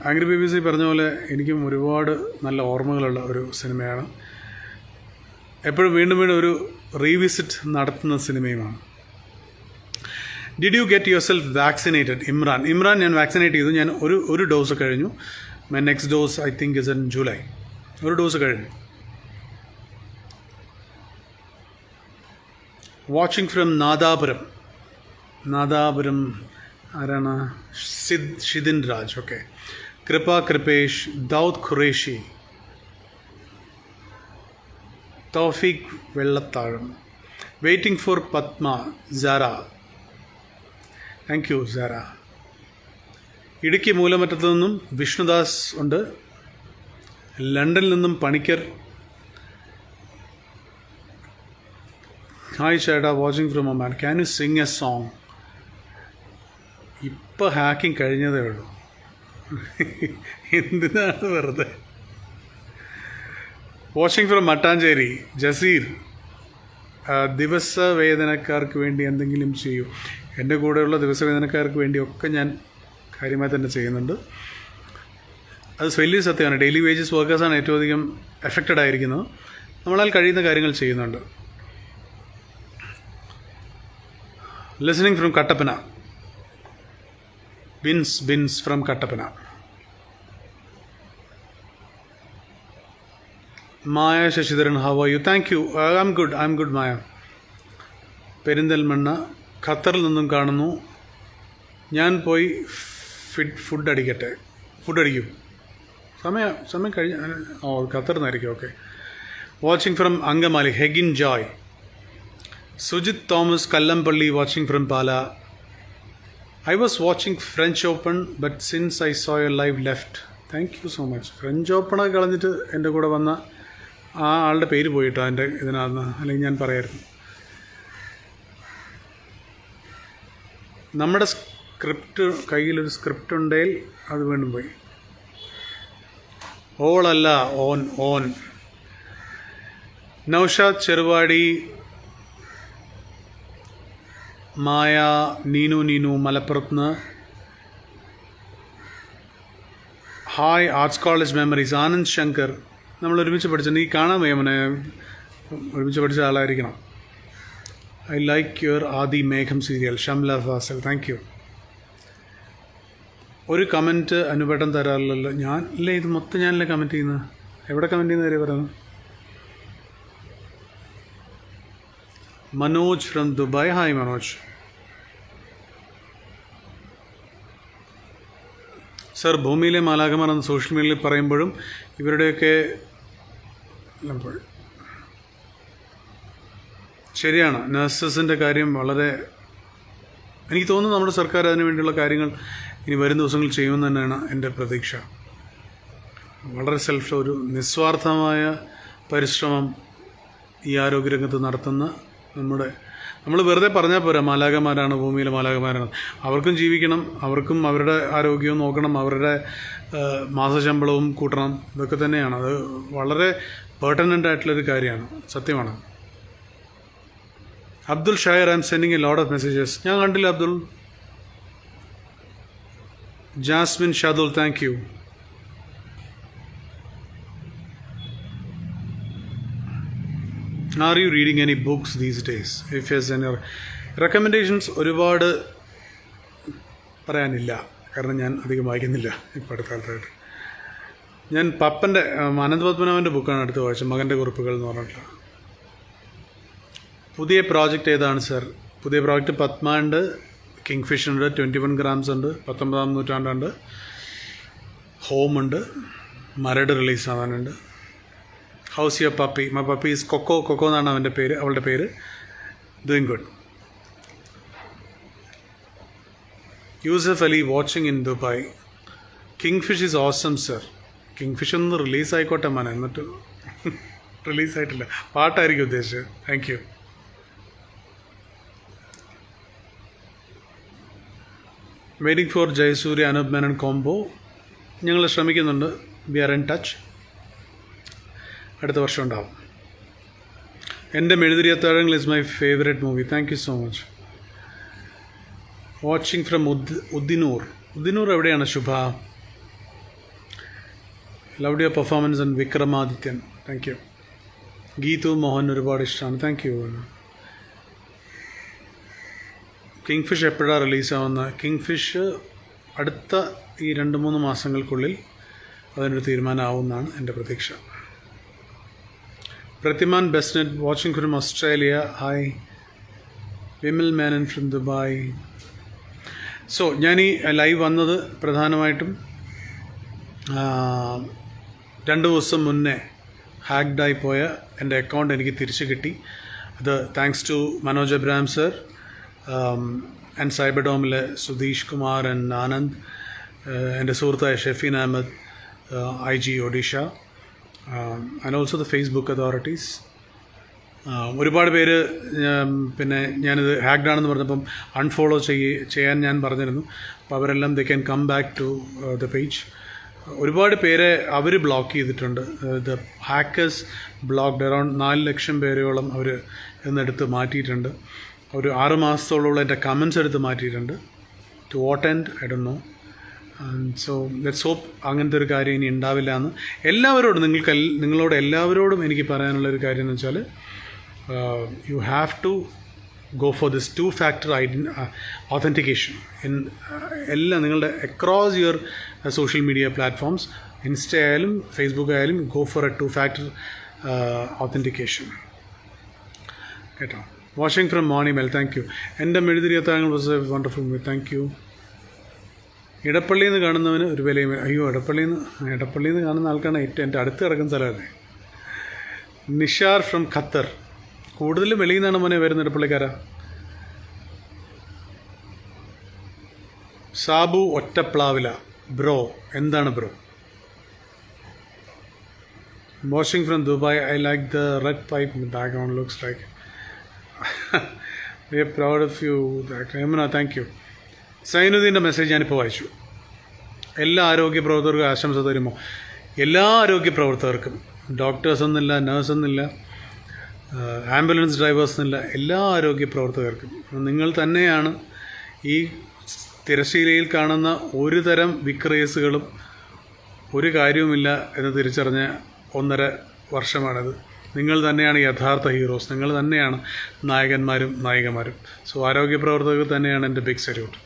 ആംഗ്രി ബേബീസ് പറഞ്ഞ പോലെ എനിക്കും ഒരുപാട് നല്ല ഓർമ്മകളുള്ള ഒരു സിനിമയാണ്. എപ്പോഴും വീണ്ടും ഒരു റീവിസിറ്റ് നടത്തുന്ന സിനിമയുമാണ്. Did you get yourself vaccinated? Imran, ഞാൻ വാക്സിനേറ്റ് ചെയ്തു. ഞാൻ ഒരു ഡോസ് കഴിഞ്ഞു. My next dose I think is in July. ഒരു ഡോസ് കഴിഞ്ഞു. വാച്ചിങ് ഫ്രം നാദാപുരം ആരാണ്? Shidin Raj, okay. Kripesh, Daud Qureshi, Thoufeeq Vellathazham. Waiting for Padma, Sara. Thank you Sara. Idukki മൂലമറ്റത്തു നിന്നും വിഷ്ണുദാസ് ഉണ്ട്. ലണ്ടനിൽ നിന്നും പണിക്കർ. ഹായ് ചേട്ടാ, watching from Oman. Can you sing a song? ഇപ്പോൾ ഹാക്കിങ് കഴിഞ്ഞതേ ഉള്ളൂ. എന്തിനാണ് വെറുതെ. Watching from Mattancherry, Jaseer. ദിവസവേതനക്കാർക്ക് വേണ്ടി എന്തെങ്കിലും ചെയ്യൂ. എൻ്റെ കൂടെയുള്ള ദിവസവേതനക്കാർക്ക് വേണ്ടിയൊക്കെ ഞാൻ കാര്യമായി തന്നെ ചെയ്യുന്നുണ്ട്. അത് വലിയ സത്യമാണ്. ഡെയിലി വേജസ് വർക്കേഴ്സാണ് ഏറ്റവും അധികം എഫക്റ്റഡ് ആയിരിക്കുന്നത്. നമ്മളാൽ കഴിയുന്ന കാര്യങ്ങൾ ചെയ്യുന്നുണ്ട്. Listening from Kattappana, Bins from Kattappana. Maya Sasidharan, how are you? Thank you. I am good Maya. Perinthalmanna, ഖത്തറിൽ നിന്നും കാണുന്നു. ഞാൻ പോയി ഫുഡ് അടിക്കൂ. സമയം കഴിഞ്ഞ ഖത്തറിനായിരിക്കും. Okay. Watching from Angamaly, Hegin Joy. Sujith Thomas Kallampally watching from Pala. I was watching French Open, but since I saw your live left. Thank you so much. French ഓപ്പണൊക്കെ കളഞ്ഞിട്ട് എൻ്റെ കൂടെ വന്ന ആ ആളുടെ പേര് പോയിട്ടോ എൻ്റെ ഇതിനകത്ത്, അല്ലെങ്കിൽ ഞാൻ പറയായിരുന്നു. നമ്മുടെ സ്ക്രിപ്റ്റ് കയ്യിലൊരു സ്ക്രിപ്റ്റ് ഉണ്ടെങ്കിൽ അത് വീണ്ടും പോയി. ഓളല്ല, ഓൻ. നൗഷാദ് ചെറുവാടി, മായ, നീനു മലപ്പുറത്തുനിന്ന്. Hi, arts college memories. Anand Shankar, നമ്മൾ ഒരുമിച്ച് പഠിച്ചിട്ടുണ്ട്. ഈ കാണാൻ വയ്യമനെ ഒരുമിച്ച് പഠിച്ച ആളായിരിക്കണം. ഐ ലൈക്ക് യുവർ ആദി മേഘം serial. Shamla Fasal, thank you. ഒരു കമൻറ്റ് അനുപേട്ടൻ തരാറില്ലല്ലോ. ഇല്ല, ഇത് മൊത്തം ഞാനല്ലേ കമൻറ്റ് ചെയ്യുന്നത്. എവിടെ കമൻറ്റ് ചെയ്യുന്ന കാര്യം പറയുന്നത്? Manoj from Dubai. Hi Manoj. Sir, ഭൂമിയിലെ മാലാഖമാർ എന്ന് സോഷ്യൽ മീഡിയയിൽ പറയുമ്പോഴും ഇവരുടെയൊക്കെ ശരിയാണ്. നഴ്സസിൻ്റെ കാര്യം വളരെ, എനിക്ക് തോന്നുന്നു നമ്മുടെ സർക്കാർ അതിനു വേണ്ടിയുള്ള കാര്യങ്ങൾ ഇനി വരും ദിവസങ്ങളിൽ ചെയ്യുമെന്ന് തന്നെയാണ് എൻ്റെ പ്രതീക്ഷ. വളരെ ഒരു നിസ്വാർത്ഥമായ പരിശ്രമം ഈ ആരോഗ്യരംഗത്ത് നടത്തുന്ന നമ്മൾ വെറുതെ പറഞ്ഞാൽ പോരാ മാലാഖമാരാണ്, ഭൂമിയിലെ മാലാഖമാരാണ്. അവർക്കും ജീവിക്കണം, അവർക്കും അവരുടെ ആരോഗ്യവും നോക്കണം, അവരുടെ മാസശമ്പളവും കൂട്ടണം. ഇതൊക്കെ തന്നെയാണ്. അത് വളരെ പെർട്ടനൻ്റ് ആയിട്ടുള്ളൊരു കാര്യമാണ്, സത്യമാണ്. Abdul Shayar, I'm sending a lot of messages. ഞാൻ കണ്ടില്ല Abdul. Jasmine Shadul, thank you. Are you reading any books these days? If yes, any recommendations? ഒരുപാട് പറയാനില്ല, കാരണം ഞാൻ അധികം വായിക്കുന്നില്ല ഇപ്പോൾ അടുത്ത കാലത്തായിട്ട്. ഞാൻ പപ്പൻ്റെ അനന്തപത്മനാഭൻ്റെ ബുക്കാണ് അടുത്ത് വായിച്ചത്, മകൻ്റെ കുറിപ്പുകൾ എന്ന് പറഞ്ഞിട്ടുള്ള. പുതിയ പ്രോജക്റ്റ് ഏതാണ് സർ? പുതിയ പ്രോജക്റ്റ് പത്മ ഉണ്ട്, കിങ് ഫിഷ് ഉണ്ട്, 21 grams ഉണ്ട്, 19ാം നൂറ്റാണ്ടുണ്ട്, ഹോം ഉണ്ട്, മരട് റിലീസ് ആവാനുണ്ട്. How's your puppy? My puppy is Coco എന്നാണ് അവളുടെ പേര്. Doing good. Yusuf Ali watching in Dubai. King Fish is awesome sir. King Fish ഒന്ന് റിലീസായിക്കോട്ടെ മോനെ, എന്നിട്ട് റിലീസായിട്ടില്ല, പാട്ടായിരിക്കും ഉദ്ദേശിച്ചത്. Thank you. Waiting for Jayasurya Anoop Menon combo. ഞങ്ങൾ ശ്രമിക്കുന്നുണ്ട്. We are in touch. അടുത്ത വർഷം ഉണ്ടാവും. എൻ്റെ മെഴുതിരിയത്താഴങ്ങൾ is my favourite movie. Thank you so much. Watching from Udinur എവിടെയാണ് ശുഭ? Love your performance and Vikramadithyan. Thank you. Geethu Mohan ഒരുപാട് ഇഷ്ടമാണ്. Thank you. കിങ് ഫിഷ് എപ്പോഴാണ് റിലീസാവുന്നത്? കിങ് ഫിഷ് അടുത്ത ഈ 2-3 മാസങ്ങൾക്കുള്ളിൽ അതിനൊരു തീരുമാനമാവുമെന്നാണ് എൻ്റെ പ്രതീക്ഷ. പ്രതിമാൻ ബെസ്നെറ്റ് watching from Australia. Hi. Vimal Menon from Dubai. So ഞാൻ ഈ ലൈവ് വന്നത് പ്രധാനമായിട്ടും 2 ദിവസം മുന്നേ ഹാക്ഡായി പോയ എൻ്റെ അക്കൗണ്ട് എനിക്ക് തിരിച്ചു കിട്ടി. അത് thanks to Manoj Abram sir and സൈബർഡോമിലെ സുധീഷ് കുമാർ ആൻഡ് ആനന്ദ്, എൻ്റെ സുഹൃത്തായ Shefeen Ahmed, IG Odisha, and also the Facebook authorities. ഒരുപാട് പേര് പിന്നെ ഞാനിത് ഹാക്ഡ് ആണെന്ന് പറഞ്ഞപ്പം അൺഫോളോ ചെയ്യാൻ ഞാൻ പറഞ്ഞിരുന്നു. അപ്പോൾ അവരെല്ലാം they can come back to the page. ഒരുപാട് പേരെ അവർ ബ്ലോക്ക് ചെയ്തിട്ടുണ്ട്. ദ ഹാക്കേഴ്സ് ബ്ലോക്ക്ഡ് അറൗണ്ട് 4 ലക്ഷം പേരോളം അവർ എന്നെടുത്ത് മാറ്റിയിട്ടുണ്ട്. ഒരു 6 മാസത്തോളമുള്ള എൻ്റെ കമൻസ് എടുത്ത് മാറ്റിയിട്ടുണ്ട്. To what end I don't know. So let's hope അങ്ങനത്തെ ഒരു കാര്യം ഇനി ഉണ്ടാവില്ല എന്ന്. നിങ്ങളോട് എല്ലാവരോടും എനിക്ക് പറയാനുള്ളൊരു കാര്യം എന്ന് വെച്ചാൽ, you have to go for this 2-factor authentication എല്ലാം നിങ്ങളുടെ across your social media platforms. Insta ആയാലും ഫേസ്ബുക്ക് ആയാലും go for a 2-factor authentication. കേട്ടോ. വാഷിംഗ് ഫ്രം മോണിമെൽ, താങ്ക് യു. എൻ്റെ മെഴുതിരിയത്താഴങ്ങൾ was a wonderful movie. Thank you. ഇടപ്പള്ളിയിൽ നിന്ന് കാണുന്നവന് ഒരു വിലയും അയ്യോ ഇടപ്പള്ളിയിൽ നിന്ന് കാണുന്ന ആൾക്കാണ് ഏറ്റവും എൻ്റെ അടുത്ത് കിടക്കുന്ന സ്ഥലമല്ലേ. Nishar from Qatar. കൂടുതലും വെളിയിൽ നിന്നാണ് മോനെ വരുന്നത് ഇടപ്പള്ളിക്കാരാ. സാബു ഒറ്റപ്ലാവില. ബ്രോ എന്താണ് bro? Watching from Dubai. I like the red pipe background looks like we are proud of you. Yamuna thank you. സൈനുദ്ദീൻ്റെ മെസ്സേജ് ഞാനിപ്പോൾ വായിച്ചു. എല്ലാ ആരോഗ്യ പ്രവർത്തകർക്കും ആശംസ തരുമോ? എല്ലാ ആരോഗ്യ പ്രവർത്തകർക്കും, ഡോക്ടേഴ്സ് എന്നില്ല, നേഴ്സ് എന്നില്ല, ആംബുലൻസ് ഡ്രൈവേഴ്സ് എന്നില്ല, എല്ലാ ആരോഗ്യ പ്രവർത്തകർക്കും. നിങ്ങൾ തന്നെയാണ് ഈ തിരശ്ശീലയിൽ കാണുന്ന ഒരു തരം വിക്രേസുകളും ഒരു കാര്യവുമില്ല എന്ന് തിരിച്ചറിഞ്ഞ 1.5 വർഷമാണിത്. നിങ്ങൾ തന്നെയാണ് യഥാർത്ഥ ഹീറോസ്, നിങ്ങൾ തന്നെയാണ് നായകന്മാരും നായികമാരും. സോ ആരോഗ്യ പ്രവർത്തകർക്ക് തന്നെയാണ് എൻ്റെ big salute.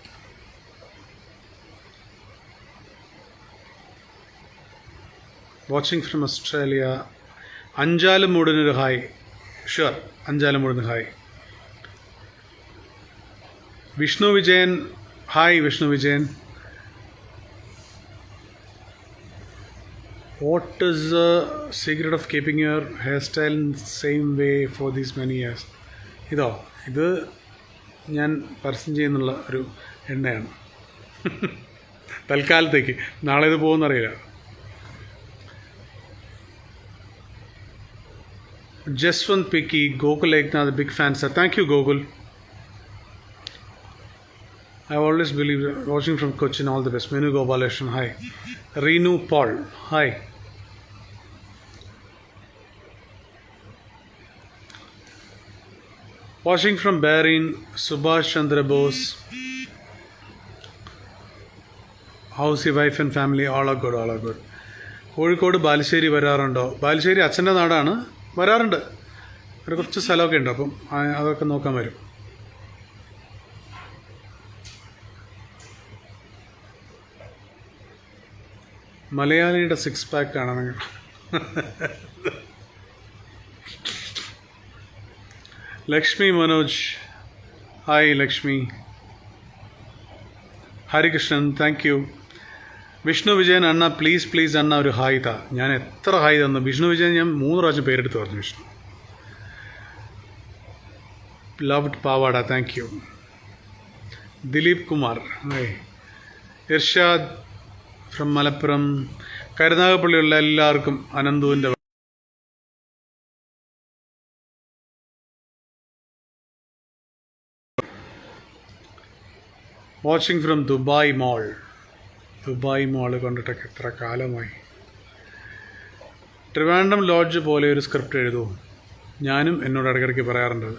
Watching from Australia. അഞ്ചാലും മൂടിനൊരു ഹായ്. ഷുവർ, അഞ്ചാലും മൂടിന് hi. Vishnu Vijayan. Hi Vishnu Vijayan. What is the secret of keeping your hairstyle in same way for these many years? ഇത് ഞാൻ പരസ്യം ചെയ്യുന്നുള്ള ഒരു എണ്ണയാണ് തൽക്കാലത്തേക്ക്. നാളെ ഇത് പോകുമെന്നറിയില്ല. Jaswant Picky, Gokul Eknath, big fan sir. Thank you Gokul. I always believe, watching from Cochin, all the best. Menu Gopaleshan, hi. Reenu Paul, hi. Watching from Bahrain, Subhash Chandra Bose. How's your wife and family? All are good, all are good. Kozhikode Balussery വരാറുണ്ടോ? ബാലുശ്ശേരി അച്ഛൻ്റെ നാടാണ്, വരാറുണ്ട്. ഒരു കുറച്ച് സ്ഥലമൊക്കെ ഉണ്ട്, അപ്പം അതൊക്കെ നോക്കാൻ വരും. മലയാളിയുടെ 6 പാക്ക് ആണ് നിങ്ങൾ. Lakshmi Manoj, hi Lakshmi. Harikrishnan, thank you. Vishnu Vijayan, അണ്ണ പ്ലീസ് അണ്ണ ഒരു ഹായ് താ. ഞാൻ എത്ര ഹായ് തന്നു വിഷ്ണു വിജയൻ, ഞാൻ 3 പ്രാവശ്യം പേരെടുത്ത് പറഞ്ഞു Vishnu. Loved Pavada, thank you. Dileep Kumar, hi. Irshad from Malappuram. കരുനാഗപ്പള്ളിയുള്ള എല്ലാവർക്കും അനന്തുവിൻ്റെ. Watching from Dubai mall. Dubai mall കണ്ടിട്ടൊക്കെ എത്ര കാലമായി. ട്രിവാൻഡ്രം ലോഡ്ജ് പോലെ ഒരു സ്ക്രിപ്റ്റ് എഴുതൂ. ഞാനും എന്നോട് ഇടയ്ക്കിടയ്ക്ക് പറയാറുണ്ട്.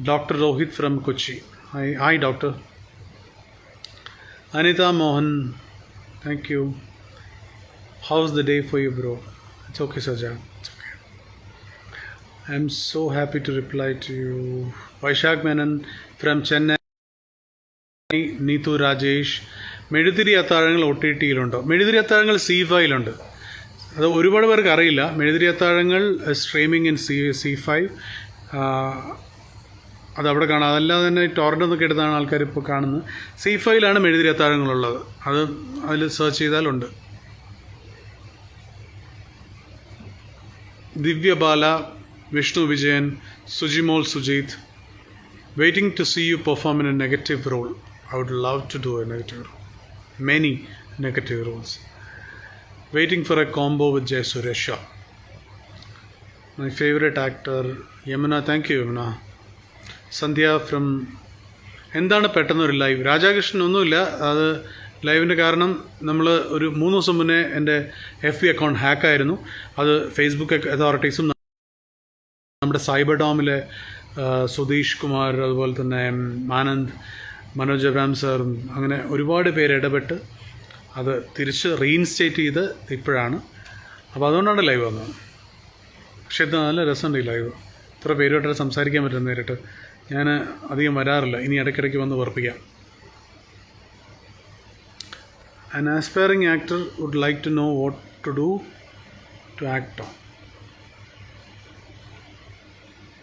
Doctor Rohit from Kochi, hi doctor. Anitha Mohan, thank you. How's the day for you bro? It's okay Saja, it's okay. I'm so happy to reply to you. Vaishakh Menon from Chennai. Neethu Rajesh. Mezhuthiri Athazhangal OTT-യിലുണ്ടോ? മെഴുതിരി അത്താഴങ്ങൾ C5-ലുണ്ട്. അത് ഒരുപാട് പേർക്ക് അറിയില്ല. Mezhuthiri Athazhangal streaming in C5. അതവിടെ കാണാം. അതല്ലാതെ തന്നെ ടോറൻ്റ് എന്നൊക്കെ എടുത്താണ് ആൾക്കാർ ഇപ്പോൾ കാണുന്നത്. C5-ലാണ് മെഴുതിരി അത്താഴങ്ങളുള്ളത്. അതിൽ സെർച്ച് ചെയ്താലുണ്ട്. Divya Bala, Vishnu Vijayan, Sujimol Sujeeth. Waiting to see you perform in a negative role. I would love to do a negative role. Many negative roles. Waiting for a combo with Jay Suresha. My favorite actor, Yamuna. Thank you, Yamuna. Sandhya from. എന്താണ് പെട്ടെന്നൊരു live? Rajakrishnan ഒന്നുമില്ല. അത് ലൈവിൻ്റെ കാരണം നമ്മൾ ഒരു 3 ദിവസം മുന്നേ എൻ്റെ FB അക്കൗണ്ട് ഹാക്കായിരുന്നു. അത് ഫേസ്ബുക്ക് അതോറിറ്റീസും നമ്മുടെ സൈബർ ഡോമിലെ സുധീഷ് കുമാർ, അതുപോലെ തന്നെ ആനന്ദ്, മനോജ് അബ്രാം സാർ, അങ്ങനെ ഒരുപാട് പേര് ഇടപെട്ട് അത് തിരിച്ച് റീഇൻസ്റ്റേറ്റ് ചെയ്ത് ഇപ്പോഴാണ്. അപ്പോൾ അതുകൊണ്ടാണ് ലൈവ് വന്നത്. പക്ഷേ ഇത് നല്ല രസമുണ്ട് ഈ ലൈവ്. ഇത്ര പേരുമായിട്ട് സംസാരിക്കാൻ പറ്റും നേരിട്ട്. ഞാൻ അധികം വരാറില്ല. ഇനി ഇടയ്ക്കിടയ്ക്ക് വന്ന് ഉറപ്പിക്കാം. An aspiring actor would like to know what to do to act on.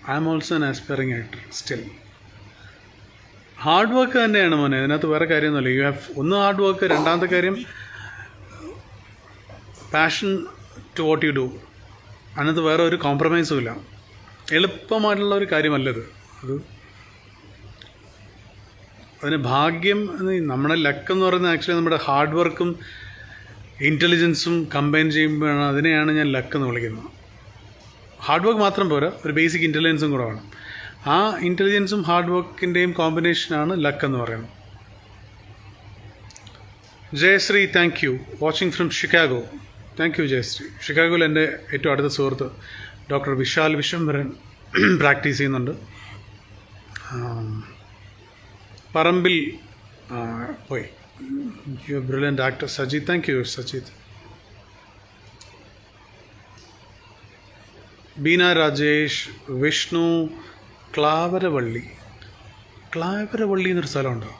I am also an aspiring actor still. Hard work തന്നെയാണ് മോനെ, ഇതിനകത്ത് വേറെ കാര്യമൊന്നുമില്ല. യു ഹാവ് ഒന്ന് ഹാർഡ് വർക്ക്, രണ്ടാമത്തെ കാര്യം passion to what you do. അതിനകത്ത് വേറെ ഒരു കോംപ്രമൈസും ഇല്ല. എളുപ്പമായിട്ടുള്ള ഒരു കാര്യമല്ലത്. അതിന് ഭാഗ്യം, നമ്മുടെ ലക്ക് എന്ന് പറയുന്നത് ആക്ച്വലി നമ്മുടെ ഹാർഡ് വർക്കും ഇൻ്റലിജൻസും കമ്പൈൻ ചെയ്യുമ്പോഴാണ്, അതിനെയാണ് ഞാൻ ലക്ക് എന്ന് വിളിക്കുന്നത്. ഹാർഡ് വർക്ക് മാത്രം പോരാ, ഒരു ബേസിക് ഇൻ്റലിജൻസും കൂടെ വേണം. ആ ഇൻ്റലിജൻസും ഹാർഡ് വർക്കിൻ്റെയും കോമ്പിനേഷനാണ് ലക്ക് എന്ന് പറയുന്നത്. Jayashree, thank you. Watching from Chicago. Thank you Jayashree. ഷിക്കാഗോയിൽ എൻ്റെ ഏറ്റവും അടുത്ത സുഹൃത്ത് ഡോക്ടർ വിശാൽ വിശ്വംഭരൻ പ്രാക്ടീസ് ചെയ്യുന്നുണ്ട്. പറമ്പിൽ പോയി. You brilliant actor Sajith. Thank you Sajith. Beena Rajesh, Vishnu. Klavaravalli എന്നൊരു സ്ഥലമുണ്ടോ?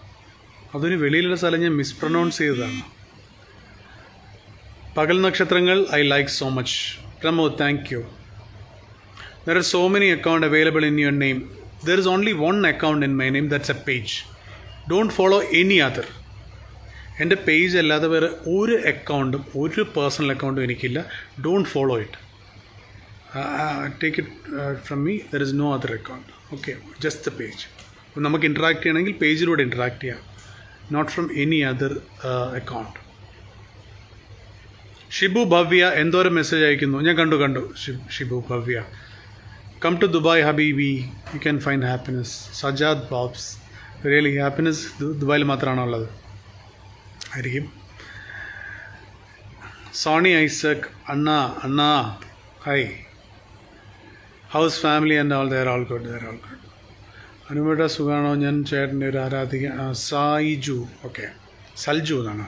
അതൊരു വെളിയിലുള്ള സ്ഥലം, ഞാൻ മിസ്പ്രൊനൗൺസ് ചെയ്തതാണ്. പകൽ നക്ഷത്രങ്ങൾ, I like so much. Pramod, thank you. There are so many accounts available in your name. There is only one account in my name, that's a page. Don't follow any other. എൻ്റെ page അല്ലാതെ വേറെ ഒരു അക്കൗണ്ടും, ഒരു personal അക്കൗണ്ടും എനിക്കില്ല. Don't follow it. Take it from me. There is no other account. Okay, just the page. നമുക്ക് interact ചെയ്യണമെങ്കിൽ പേജിലൂടെ ഇൻട്രാക്ട് ചെയ്യാം, not from any other account. Shibu Bhavya എന്തോരം മെസ്സേജ് അയക്കുന്നു. ഞാൻ കണ്ടു. Shibu Bhavya. Come to Dubai ഹബീബി, you can find happiness. Sajad Bobs, really happiness ദുബായിൽ മാത്രമാണോ ഉള്ളത്? ആയിരിക്കും. സോണി ഐസക്, അണ്ണ hi. House family and all, there all good. അനുമയുടെ സുഖമാണോ? ഞാൻ ചേട്ടൻ്റെ ഒരു ആരാധിക. സായിജു, ഓക്കെ, സൽജു എന്നാണ്.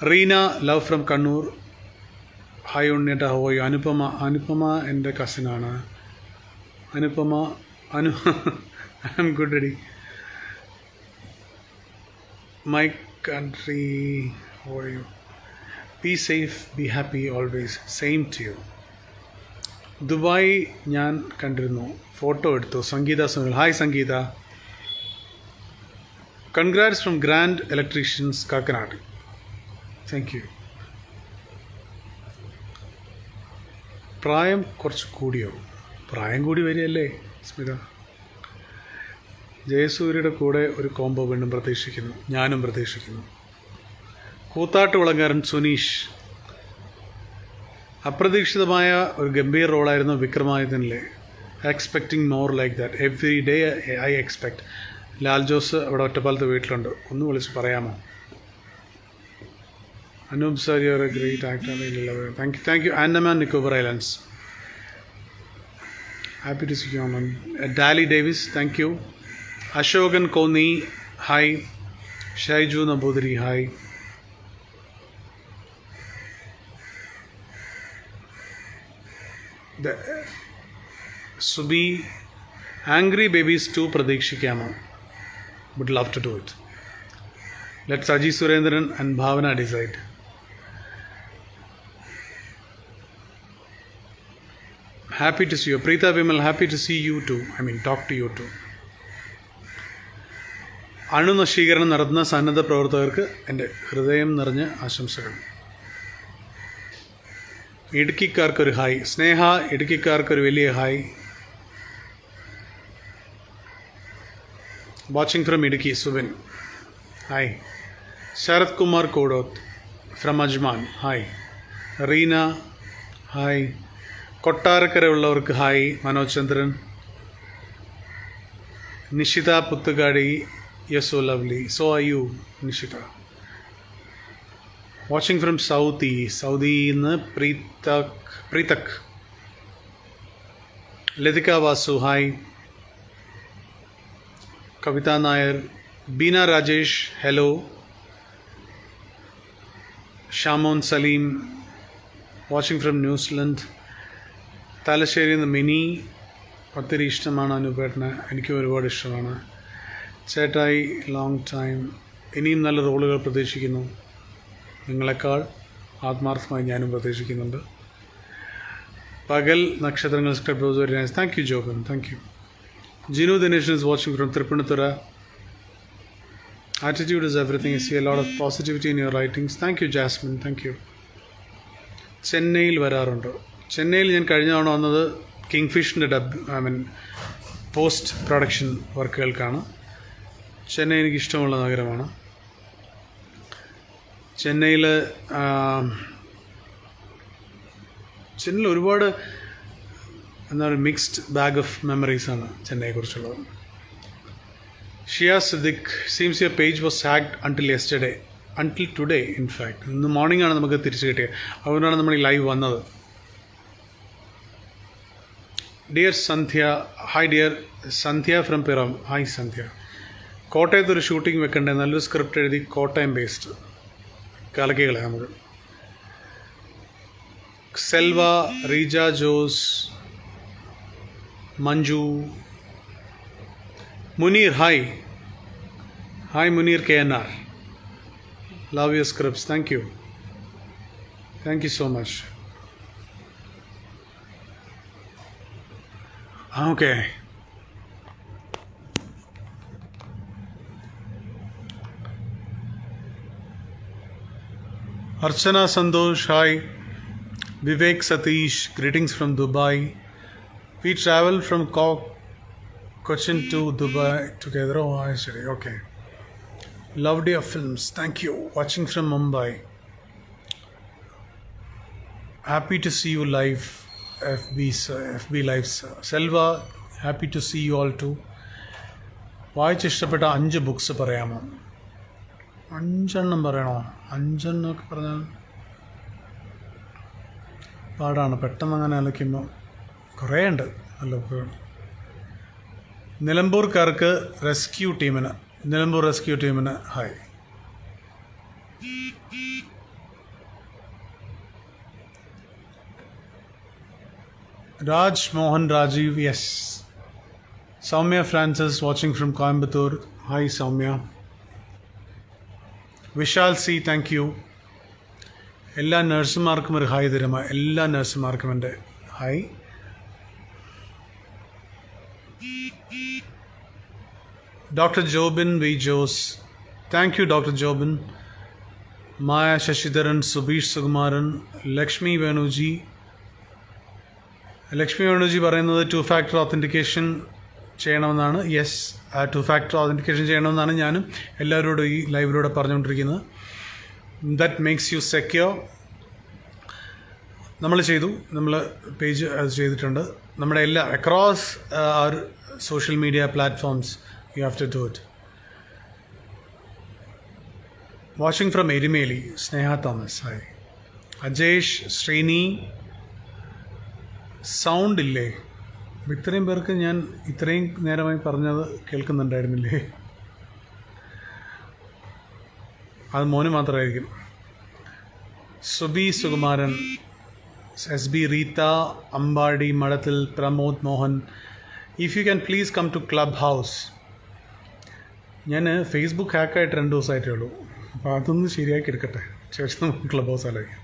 Reena, love from Kannur. Hi ഉണ്ണിയേട്ട, ഹോയ്. അനുപമ എൻ്റെ കസിനാണ്. I am good ready. My country, how are you? Be safe, be happy always. Same to you. Dubai ഞാൻ കണ്ടിരുന്നു, ഫോട്ടോ എടുത്തു. Sangeetha Sunil, hi Sangeetha. Congrats from grand electricians Kakkanad. Thank you. പ്രായം കുറച്ച് കൂടിയോ? പ്രായം കൂടി വരികയല്ലേ സ്മിത. ജയസൂര്യയുടെ കൂടെ ഒരു കോംബോ വീണ്ടും പ്രതീക്ഷിക്കുന്നു. ഞാനും പ്രതീക്ഷിക്കുന്നു. കൂത്താട്ടുകുളങ്കാരൻ സുനീഷ്, അപ്രതീക്ഷിതമായ ഒരു ഗംഭീർ റോളായിരുന്നു വിക്രമാദിത്യനിലെ. Expecting more like that every day. I expect. Lal Jose അവിടെ ഒറ്റപ്പാലത്ത് വീട്ടിലുണ്ട്, ഒന്ന് വിളിച്ച് പറയാമോ? Anoop sir, you are a great actor. Thank you. Andaman Nicobar islands, happy to see you on. Daly Davis, thank you. Ashokan Konni, hi. Shaiju Namboothiri, hi. Subi, angry babies 2 പ്രതീക്ഷിക്കാമോ? Would love to do it. Let Saji Surendran and Bhavana decide. Happy to see you. Preeta Vimal, happy to see you too. Talk to you too. അണുനശീകരണം നടത്തുന്ന സന്നദ്ധ പ്രവർത്തകർക്ക് എൻ്റെ ഹൃദയം നിറഞ്ഞ ആശംസകൾ. ഇടുക്കിക്കാർക്കൊരു hi. Sneha, ഇടുക്കിക്കാർക്കൊരു വലിയ hi. Watching from Idukki, Subin, hi. Sarath Kumar Kodoth from Ajman, hi. Reena, hi. Kottarakkara ഉള്ളവർക്ക് hi. Manoj Chandran. Nishitha Puthukadi, yes, so lovely. So are you Nishitha. Watching from സൗദിയിൽ നിന്ന് പ്രീതക്. Lathika Vasu, hi. Kavitha Nair. Beena Rajesh, hello. Shamon Saleem, watching from New Zealand. തലശ്ശേരിയിൽ നിന്ന് മിനി, ഒത്തിരി ഇഷ്ടമാണ് അനുപേട്ടന്. എനിക്കും ഒരുപാട് ഇഷ്ടമാണ്. ചേട്ടായി, ലോങ് ടൈം. ഇനിയും നല്ല റോളുകൾ പ്രതീക്ഷിക്കുന്നു. നിങ്ങളെക്കാൾ ആത്മാർത്ഥമായി ഞാനും പ്രതീക്ഷിക്കുന്നുണ്ട്. Pakal Nakshatrangal script very nice. Thank you Jobin, thank you. Jinu Dineshan is watching from Thrippunithura. Attitude is everything. I see a lot of positivity in your writings. Thank you, Jasmine. Thank you. ചെന്നൈയിൽ വരാറുണ്ട്. ചെന്നൈയിൽ ഞാൻ കഴിഞ്ഞ തവണ വന്നത് കിങ്ഫിഷിൻ്റെ പോസ്റ്റ് പ്രൊഡക്ഷൻ വർക്കുകൾക്കാണ്. ചെന്നൈ എനിക്ക് ഇഷ്ടമുള്ള നഗരമാണ്. ചെന്നൈയിൽ ഒരുപാട് എന്താ പറയുക മിക്സ്ഡ് ബാഗ് ഓഫ് മെമ്മറീസാണ് ചെന്നൈയെക്കുറിച്ചുള്ളത്. Shiya Siddique, seems your page was hacked until today in fact. ഇന്ന് മോർണിംഗ് ആണ് നമുക്ക് തിരിച്ചു കിട്ടിയത്. അതുകൊണ്ടാണ് നമ്മൾ ഈ ലൈവ് വന്നത്. Dear Sandhya, hi dear Sandhya from പിറം. ഹായ് സന്ധ്യ. കോട്ടയത്തൊരു ഷൂട്ടിംഗ് വെക്കണ്ടേ, നല്ലൊരു സ്ക്രിപ്റ്റ് എഴുതി കോട്ടയം ബേസ്ഡ് കലക്കികളെ നമുക്ക്. Selva, Reeja Jose, Manju, Muneer, hi Muneer KNR. Love your scripts. Thank you so much. Okay. Archana Santosh, hi. Vivek Satish, greetings from Dubai. We traveled from Cochin to Dubai together. Oh, I see. Okay. Loved your films. Thank you. Watching from Mumbai. Happy to see you live. FB live. Selva, happy to see you all too. വായിച്ച് ഇഷ്ടപ്പെട്ട 5 books പറയാമോ? 5 പറയണോ? 5 പറഞ്ഞാൽ പാടാണ്. പെട്ടെന്ന് അങ്ങനെ ആലോചിക്കുമ്പോൾ കുറേ ഉണ്ട്. നിലമ്പൂർ റെസ്ക്യൂ ടീമിന് hi. Raj Mohan Rajeev, yes. Soumya Francis, watching from Coimbatore. Hi Soumya. Vishal C, thank you. എല്ലാ നഴ്സുമാർക്കും ഒരു ഹായ് തരുമ. എല്ലാ നഴ്സുമാർക്കും എൻ്റെ hi. Dr. Jobin V. Jose, thank you Dr. Jobin. Maya Shashidharan, Subhish Sukumaran, Lakshmi Venuji പറയുന്നത് 2-factor authentication ചെയ്യണമെന്നാണ്. യെസ്, 2-factor authentication ചെയ്യണമെന്നാണ് ഞാനും എല്ലാവരോടും ഈ ലൈവിലൂടെ പറഞ്ഞുകൊണ്ടിരിക്കുന്നത്. That makes you secure. നമ്മൾ പേജ് അത് ചെയ്തിട്ടുണ്ട്. നമ്മുടെ എല്ലാ across our social media platforms you have to do it. Watching from Erimeli, Sneha Thomas, hi. Ajesh, Srini, sound ഇല്ലേ? ഇത്രയും പേർക്ക് ഞാൻ ഇത്രയും നേരമായി പറഞ്ഞത് കേൾക്കുന്നുണ്ടായിരുന്നില്ലേ? അത് മോന് മാത്രമായിരിക്കും. Subi Sukumaran, SB Reetha, Ambadi Madathil, Pramod Mohan. If you can please come to club house. ഞാൻ ഫേസ്ബുക്ക് ഹാക്കായിട്ട് 2 ദിവസമായിട്ടേ ഉള്ളൂ. അപ്പോൾ അതൊന്ന് ശരിയാക്കി എടുക്കട്ടെ, ശേഷം നമുക്ക് ക്ലബ് ഹൗസ് ആലോചിക്കാം.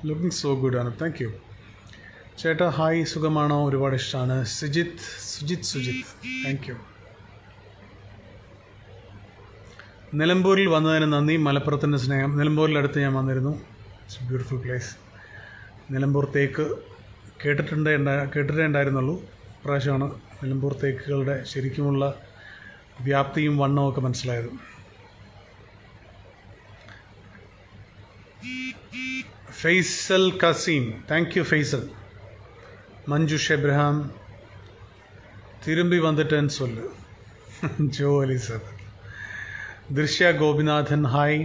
ലുക്കിംഗ് സോ ഗുഡ് ആണ്. താങ്ക് യു ചേട്ടാ. ഹായ്, സുഖമാണോ? ഒരുപാട് ഇഷ്ടമാണ്. Sujith, thank you. നിലമ്പൂരിൽ വന്നതിന് നന്ദി. മലപ്പുറത്തിൻ്റെ സ്നേഹം. നിലമ്പൂരിലടുത്ത് ഞാൻ വന്നിരുന്നു. It's a beautiful place. Nilambur തേക്ക് കേട്ടിട്ടേ ഉണ്ടായിരുന്നുള്ളൂ. ഇപ്രാവശ്യമാണ് നിലമ്പൂർ തേക്കുകളുടെ ശരിക്കുമുള്ള വ്യാപ്തിയും വണ്ണവും ഒക്കെ മനസ്സിലായത്. Faisal Kazem, thank you Faisal. Manjush Abraham, തിരുമ്പി വന്നിട്ടേന്ന് സൊല്ലു. ജോ എലിസബത്ത്. ദൃശ്യ ഗോപിനാഥൻ, ഹായ്.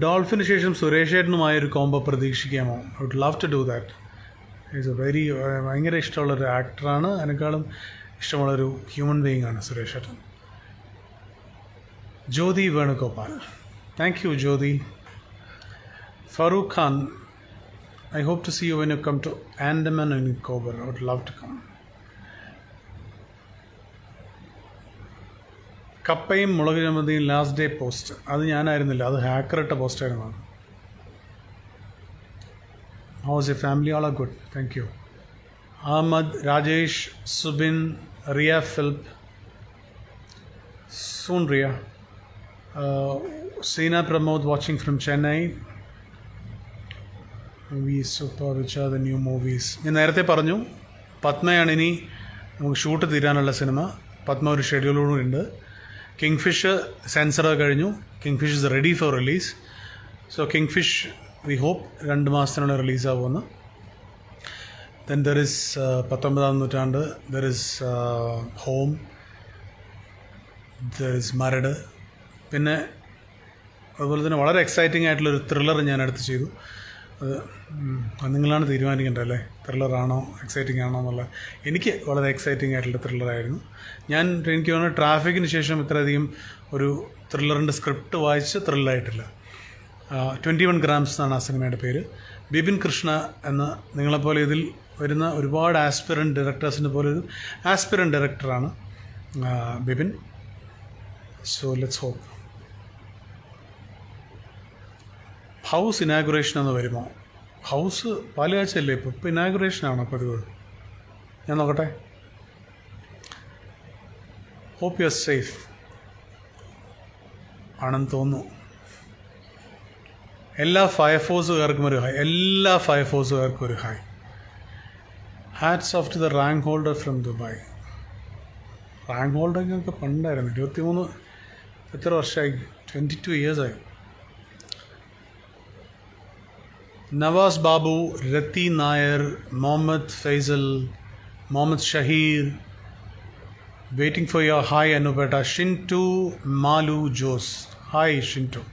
ഡോൾഫിന് ശേഷം സുരേഷേട്ടനുമായൊരു കോംബോ പ്രതീക്ഷിക്കാമോ? I would love to do that. Is a ഭയങ്കര ഇഷ്ടമുള്ളൊരു ആക്ടറാണ്. അതിനേക്കാളും ഇഷ്ടമുള്ളൊരു ഹ്യൂമൻ ബീയിങ് ആണ് സുരേഷ് ഏട്ടൻ. Jyothi Venugopal, thank you Jyothi. Farooq Khan, I hope to see you when you come to Andaman and Nicobar. I would love to come. കപ്പയും മുളക് ചമ്മന്തിയും ലാസ്റ്റ് ഡേ പോസ്റ്റ്, അത് ഞാനായിരുന്നില്ല, അത് ഹാക്കറിട്ട പോസ്റ്റായിരുന്നു. How is your family? All are good. Thank you. Ahmad, Rajesh, Subin, Ria Philip, soon, Ria. Sina Pramod watching from Chennai. Movies super, which are the new movies? ഞാൻ നേരത്തെ പറഞ്ഞു പത്മയാണ് ഇനി നമുക്ക് shoot തീരാനുള്ള cinema. Padma ഒരു ഷെഡ്യൂളോടും ഉണ്ട്. കിങ് ഫിഷ് സെൻസർ കഴിഞ്ഞു. Kingfish is ready for release. So Kingfish we hope 2 മാസത്തിനുള്ള റിലീസാവുമെന്ന്. ദെൻ ദർ ഇസ് 19-ാം നൂറ്റാണ്ട്, there is home, there is Marad. പിന്നെ അതുപോലെ തന്നെ വളരെ എക്സൈറ്റിംഗ് ആയിട്ടുള്ളൊരു ത്രില്ലർ ഞാൻ അടുത്ത് ചെയ്തു. അത് നിങ്ങളാണ് തീരുമാനിക്കേണ്ടത്, ത്രില്ലറാണോ എക്സൈറ്റിംഗ് ആണോ എന്നുള്ളത്. എനിക്ക് വളരെ എക്സൈറ്റിംഗ് ആയിട്ടുള്ള ത്രില്ലറായിരുന്നു. എനിക്ക് തോന്നുന്നു ട്രാഫിക്കിന് ശേഷം ഇത്രയധികം ഒരു ത്രില്ലറിൻ്റെ സ്ക്രിപ്റ്റ് വായിച്ച് ത്രില്ലായിട്ടില്ല. 21 grams എന്നാണ് ആ സിനിമയുടെ പേര്. ബിപിൻ കൃഷ്ണ എന്ന നിങ്ങളെപ്പോലെ ഇതിൽ വരുന്ന ഒരുപാട് ആസ്പിറൻറ്റ് ഡയറക്ടേഴ്സിൻ്റെ പോലെ ഒരു ആസ്പിറൻറ്റ് ഡയറക്ടറാണ് Bipin. So let's hope. House inauguration എന്ന് വരുമോ? ഹൗസ് പാലുകാഴ്ചയല്ലേ ഇപ്പോൾ ഇനാഗുറേഷനാണോ പതിവ്? ഞാൻ നോക്കട്ടെ. ഹോപ്പ് യു ആർ സേഫ് ആണെന്ന് തോന്നുന്നു. എല്ലാ ഫയർഫോഴ്സുകാർക്കും ഒരു ഹായ്. എല്ലാ ഫയർഫോഴ്സുകാർക്കും ഒരു hi. Hats off to the rank holder from Dubai. Rank ഹോൾഡറിങ്ങൊക്കെ പണ്ടായിരുന്നു. 23 എത്ര വർഷമായി? 22 ഇയേഴ്സായി. Navas Babu, Rathi Nair, Muhammad Faisal, Muhammad Shaheer, waiting for your hi അനുപേട്ട. Shintu Malu Jose, hi Shintu.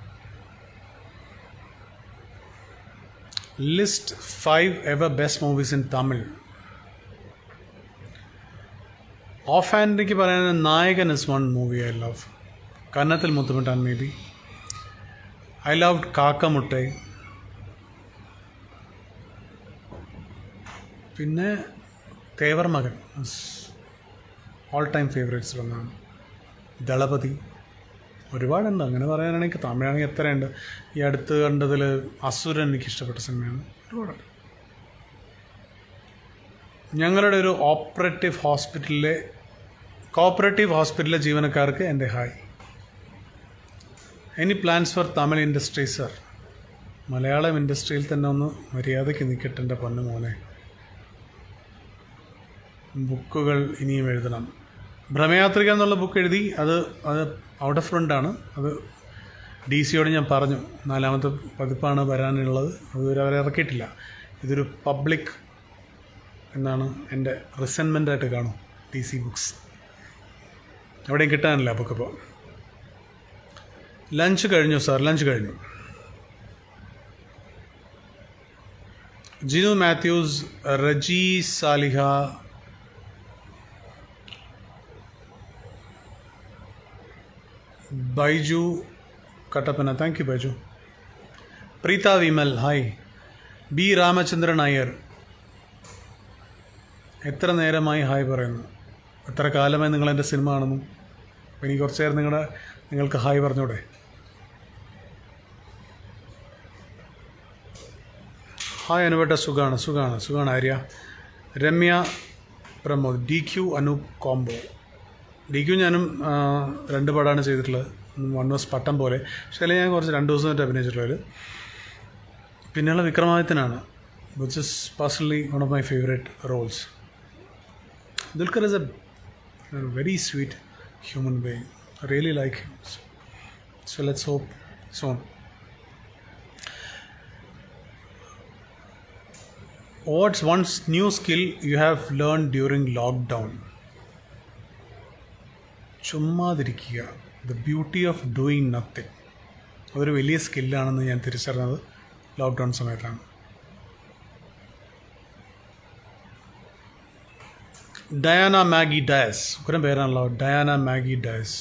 List 5 ever best movies in Tamil. Offhand എനിക്ക് പറയാൻ Nayakan is one movie I love. Kannathil Muthamittal maybe. I love Kaakkamuttai. പിന്നെ തേവർ മകൻ ഓൾ ടൈം ഫേവറേറ്റ്സിലൊന്നാണ്. ദളപതി. ഒരുപാടുണ്ട് അങ്ങനെ പറയാനാണെങ്കിൽ. തമിഴാണെങ്കിൽ എത്രയുണ്ട്. ഈ അടുത്ത് കണ്ടതിൽ അസുരൻ എനിക്കിഷ്ടപ്പെട്ട സിനിമയാണ്. ഒരുപാടുണ്ട്. ഞങ്ങളുടെ ഒരു കോപ്പറേറ്റീവ് ഹോസ്പിറ്റലിലെ ജീവനക്കാർക്ക് എൻ്റെ hi. Any plans for Tamil industry sir? Malayalam ഇൻഡസ്ട്രിയിൽ തന്നെ ഒന്ന് മര്യാദയ്ക്ക് നിൽക്കട്ടെ എൻ്റെ പൊന്നു മോനെ. ബുക്കുകൾ ഇനിയും എഴുതണം. ഭ്രമയാത്രിക എന്നുള്ള ബുക്ക് എഴുതി. അത് ഔട്ട് ഓഫ് ഫ്രണ്ടാണ്. അത് DC-യോട് ഞാൻ പറഞ്ഞു. 4ാമത്തെ പതിപ്പാണ് വരാനുള്ളത്. അതുവരെ അവരെ ഇറക്കിയിട്ടില്ല. ഇതൊരു പബ്ലിക് എന്നാണ് എൻ്റെ റിസെൻമെൻ്റായിട്ട് കാണും DC ബുക്സ്. എവിടെയും കിട്ടാനില്ല ബുക്കിപ്പോൾ. ലഞ്ച് കഴിഞ്ഞു സാർ? ലഞ്ച് കഴിഞ്ഞു. Jinu Mathews, Reji Saliha, Baiju Kattappana, thank you Baiju. Preetha Vimal, hi. B Ramachandran Iyer, എത്ര നേരമായി ഹായ് പറയുന്നു? എത്ര കാലമായി നിങ്ങളെൻ്റെ സിനിമ കാണുന്നു? എനിക്ക് കുറച്ച് നേരം നിങ്ങൾക്ക് ഹായ് പറഞ്ഞൂടെ? ഹായ് അനുവേട്ട. സുഖാണ് Arya. Ramya Pramod, DQ Anoop combo. DQ ഞാനും 2 പടമാണ് ചെയ്തിട്ടുള്ളത്. 1 was പട്ടം പോലെ. പക്ഷേ അല്ലെങ്കിൽ ഞാൻ കുറച്ച് 2 ദിവസമായിട്ട് അഭിനയിച്ചിട്ടുള്ളത്. പിന്നെയുള്ള വിക്രമാദിത്യനാണ്, which is personally one of my favourite roles. Dulquer is a very sweet human being. I really like him. So let's hope soon. What's one new skill you have learned during lockdown? ചുമ്മാതിരിക്കുക. The beauty of doing nothing. അതൊരു വലിയ സ്കില്ലാണെന്ന് ഞാൻ തിരിച്ചറിഞ്ഞത് lockdown സമയത്താണ്. Diana Maggie Dias, ഉഗ്രം പേരാണല്ലോ. Diana Maggie Dias.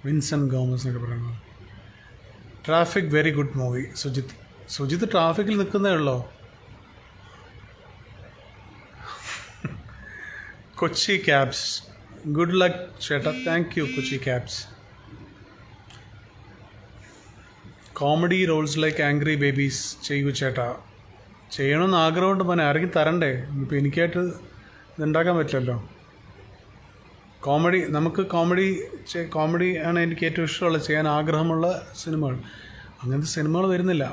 Vincent Gomes എന്നൊക്കെ പറയുന്നത്. Traffic very good movie. Sujith ട്രാഫിക്കിൽ നിൽക്കുന്നേ ഉള്ളോ? കൊച്ചി ക്യാബ്സ്, ഗുഡ് ലക്ക് ചേട്ടാ. Thank you Kochi cabs. Comedy roles like angry babies ചെയ്യൂ ചേട്ടാ. ചെയ്യണമെന്ന് ആഗ്രഹമുണ്ട് മോനെ, ആരെങ്കിലും തരണ്ടേ? ഇപ്പോൾ എനിക്കായിട്ട് ഇതുണ്ടാക്കാൻ പറ്റില്ലല്ലോ. കോമഡി നമുക്ക് കോമഡി ആണ് എനിക്ക് ഏറ്റവും ഇഷ്ടമുള്ള ചെയ്യാൻ ആഗ്രഹമുള്ള സിനിമകൾ. അങ്ങനത്തെ സിനിമകൾ വരുന്നില്ല.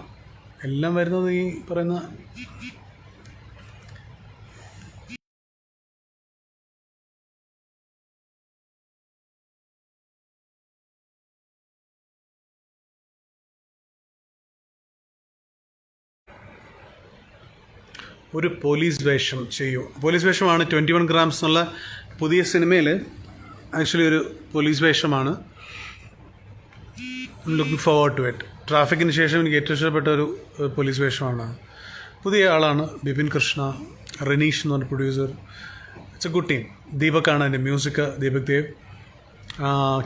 എല്ലാം വരുന്നത് ഈ പറയുന്ന ഒരു പോലീസ് വേഷം ചെയ്യൂ. പോലീസ് വേഷമാണ് 21 ഗ്രാംസ് എന്നുള്ള പുതിയ സിനിമയിൽ ആക്ച്വലി ഒരു പോലീസ് വേഷമാണ്. Looking forward to it. ട്രാഫിക്കിന് ശേഷം എനിക്ക് ഏറ്റവും ഇഷ്ടപ്പെട്ട ഒരു പോലീസ് വേഷമാണ്. പുതിയ ആളാണ് ബിപിൻ കൃഷ്ണ, റനീഷ് എന്ന് പറഞ്ഞ producer. It's a good team. ദീപക്കാണ് അതിൻ്റെ മ്യൂസിക്, ദീപക് ദേവ്.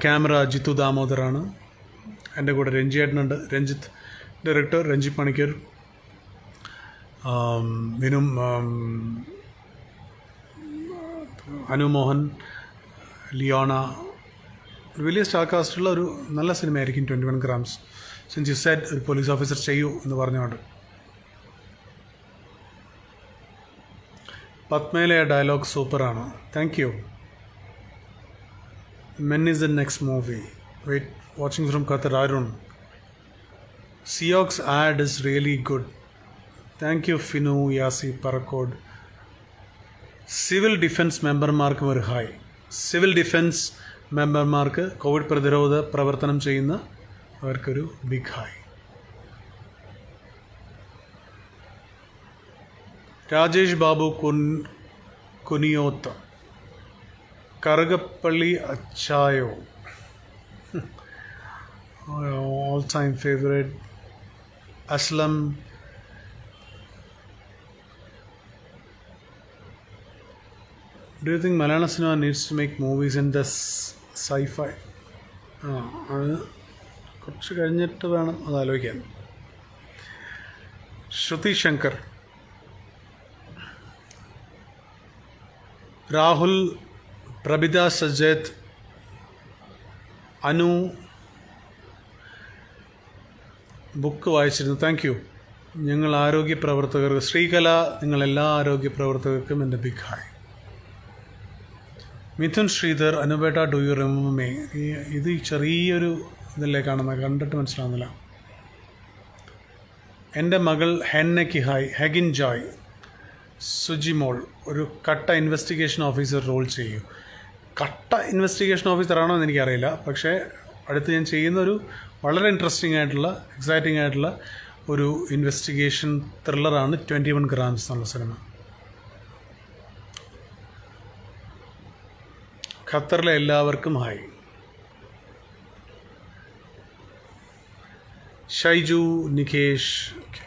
ക്യാമറ ജിത്തു ദാമോദറാണ്. എൻ്റെ കൂടെ രഞ്ജിയേട്ടനുണ്ട്, രഞ്ജിത്ത് ഡയറക്ടർ, രഞ്ജി പണിക്കർ, വിനും, അനുമോഹൻ, ലിയോണ. ഒരു വലിയ സ്റ്റാർ കാസ്റ്റുള്ള ഒരു നല്ല സിനിമയായിരിക്കും 21 ഗ്രാംസ്. സിൻസ് യു സെഡ് ഒരു പോലീസ് ഓഫീസർ ചെയ്യൂ എന്ന് പറഞ്ഞുകൊണ്ട്. പത്മയിലെ ഡയലോഗ് സൂപ്പറാണ്. Thank you. Men is the next movie. Wait, watching from Qatar. Arun, സിയോക്സ് ad is really good. Thank you Finu Yasi Parakode. Civil defence മെമ്പർമാർക്കും ഒരു ഹായ്. സിവിൽ ഡിഫൻസ് മെമ്പർമാർക്ക് കോവിഡ് പ്രതിരോധ പ്രവർത്തനം ചെയ്യുന്ന അവർക്കൊരു ബിഗ് ഹായ്. രാജേഷ് ബാബു കുനിയോത്ത്, കറുകപ്പള്ളി അച്ചായോ, all time favourite. Aslam, do you think Malayalam cinema needs to make movies in this sci-fi? അത് കുറച്ച് കഴിഞ്ഞിട്ട് വേണം അത് ആലോചിക്കാൻ. ശ്രുതി ശങ്കർ, രാഹുൽ, പ്രബിത സജേത്, അനു ബുക്ക് വായിച്ചിരുന്നു. Thank you. ഞങ്ങൾ ആരോഗ്യ പ്രവർത്തകർ, ശ്രീകല, നിങ്ങളെല്ലാ ആരോഗ്യ പ്രവർത്തകർക്കും എൻ്റെ ബിഗ് ഹായ്. മിഥുൻ ശ്രീധർ, അനുപേട്ട, ഡു യു റിമെമ്പർ മീ? ഇത് ചെറിയൊരു ഇതല്ലേ കാണുന്നത്, കണ്ടിട്ട് മനസ്സിലാവുന്നില്ല. എൻ്റെ മകൾ ഹെന്നയ്ക്ക് ഹായ്. ഹെഗിൻ ജോയ്, സുജിമോൾ, ഒരു കട്ട ഇൻവെസ്റ്റിഗേഷൻ ഓഫീസർ റോൾ ചെയ്യൂ. കട്ട ഇൻവെസ്റ്റിഗേഷൻ ഓഫീസറാണോ എന്ന് എനിക്കറിയില്ല, പക്ഷേ അടുത്ത് ഞാൻ ചെയ്യുന്നൊരു വളരെ ഇൻട്രസ്റ്റിംഗ് ആയിട്ടുള്ള, എക്സൈറ്റിംഗ് ആയിട്ടുള്ള ഒരു ഇൻവെസ്റ്റിഗേഷൻ ത്രില്ലറാണ് 21 ഗ്രാംസ് എന്നുള്ള സിനിമ. ഖത്തറിലെ എല്ലാവർക്കും hi. Shaiju, Nikesh. Okay,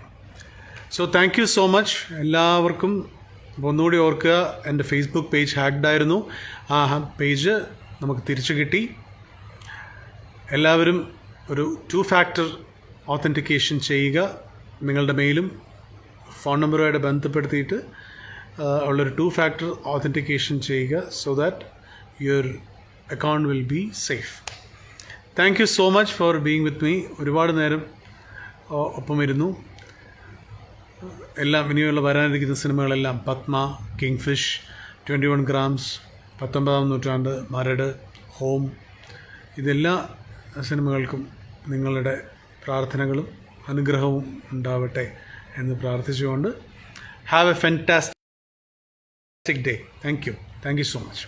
so thank you so much എല്ലാവർക്കും. ഒന്നുകൂടി ഓർക്കുക, എൻ്റെ ഫേസ്ബുക്ക് പേജ് ഹാക്ഡ് ആയിരുന്നു. ആ പേജ് നമുക്ക് തിരിച്ചു കിട്ടി. എല്ലാവരും ഒരു 2 ഫാക്ടർ ഓതൻറ്റിക്കേഷൻ ചെയ്യുക. നിങ്ങളുടെ മെയിലും ഫോൺ നമ്പറുമായിട്ട് ബന്ധപ്പെടുത്തിയിട്ട് ഉള്ളൊരു 2 ഫാക്ടർ ഓതൻറ്റിക്കേഷൻ ചെയ്യുക. So that your account will be safe. Thank you so much for being with me. ഒരുപാട് നേരം ഒപ്പമിരുന്നു. എല്ലാം ഇനിയുള്ള വരാനിരിക്കുന്ന സിനിമകളെല്ലാം പത്മ, കിങ് ഫിഷ്, 21 ഗ്രാംസ്, 19-ാം നൂറ്റാണ്ട്, മരട്, ഹോം, ഇതെല്ലാ സിനിമകൾക്കും നിങ്ങളുടെ പ്രാർത്ഥനകളും അനുഗ്രഹവും ഉണ്ടാവട്ടെ എന്ന് പ്രാർത്ഥിച്ചുകൊണ്ട് have A fantastic day. Thank you so much.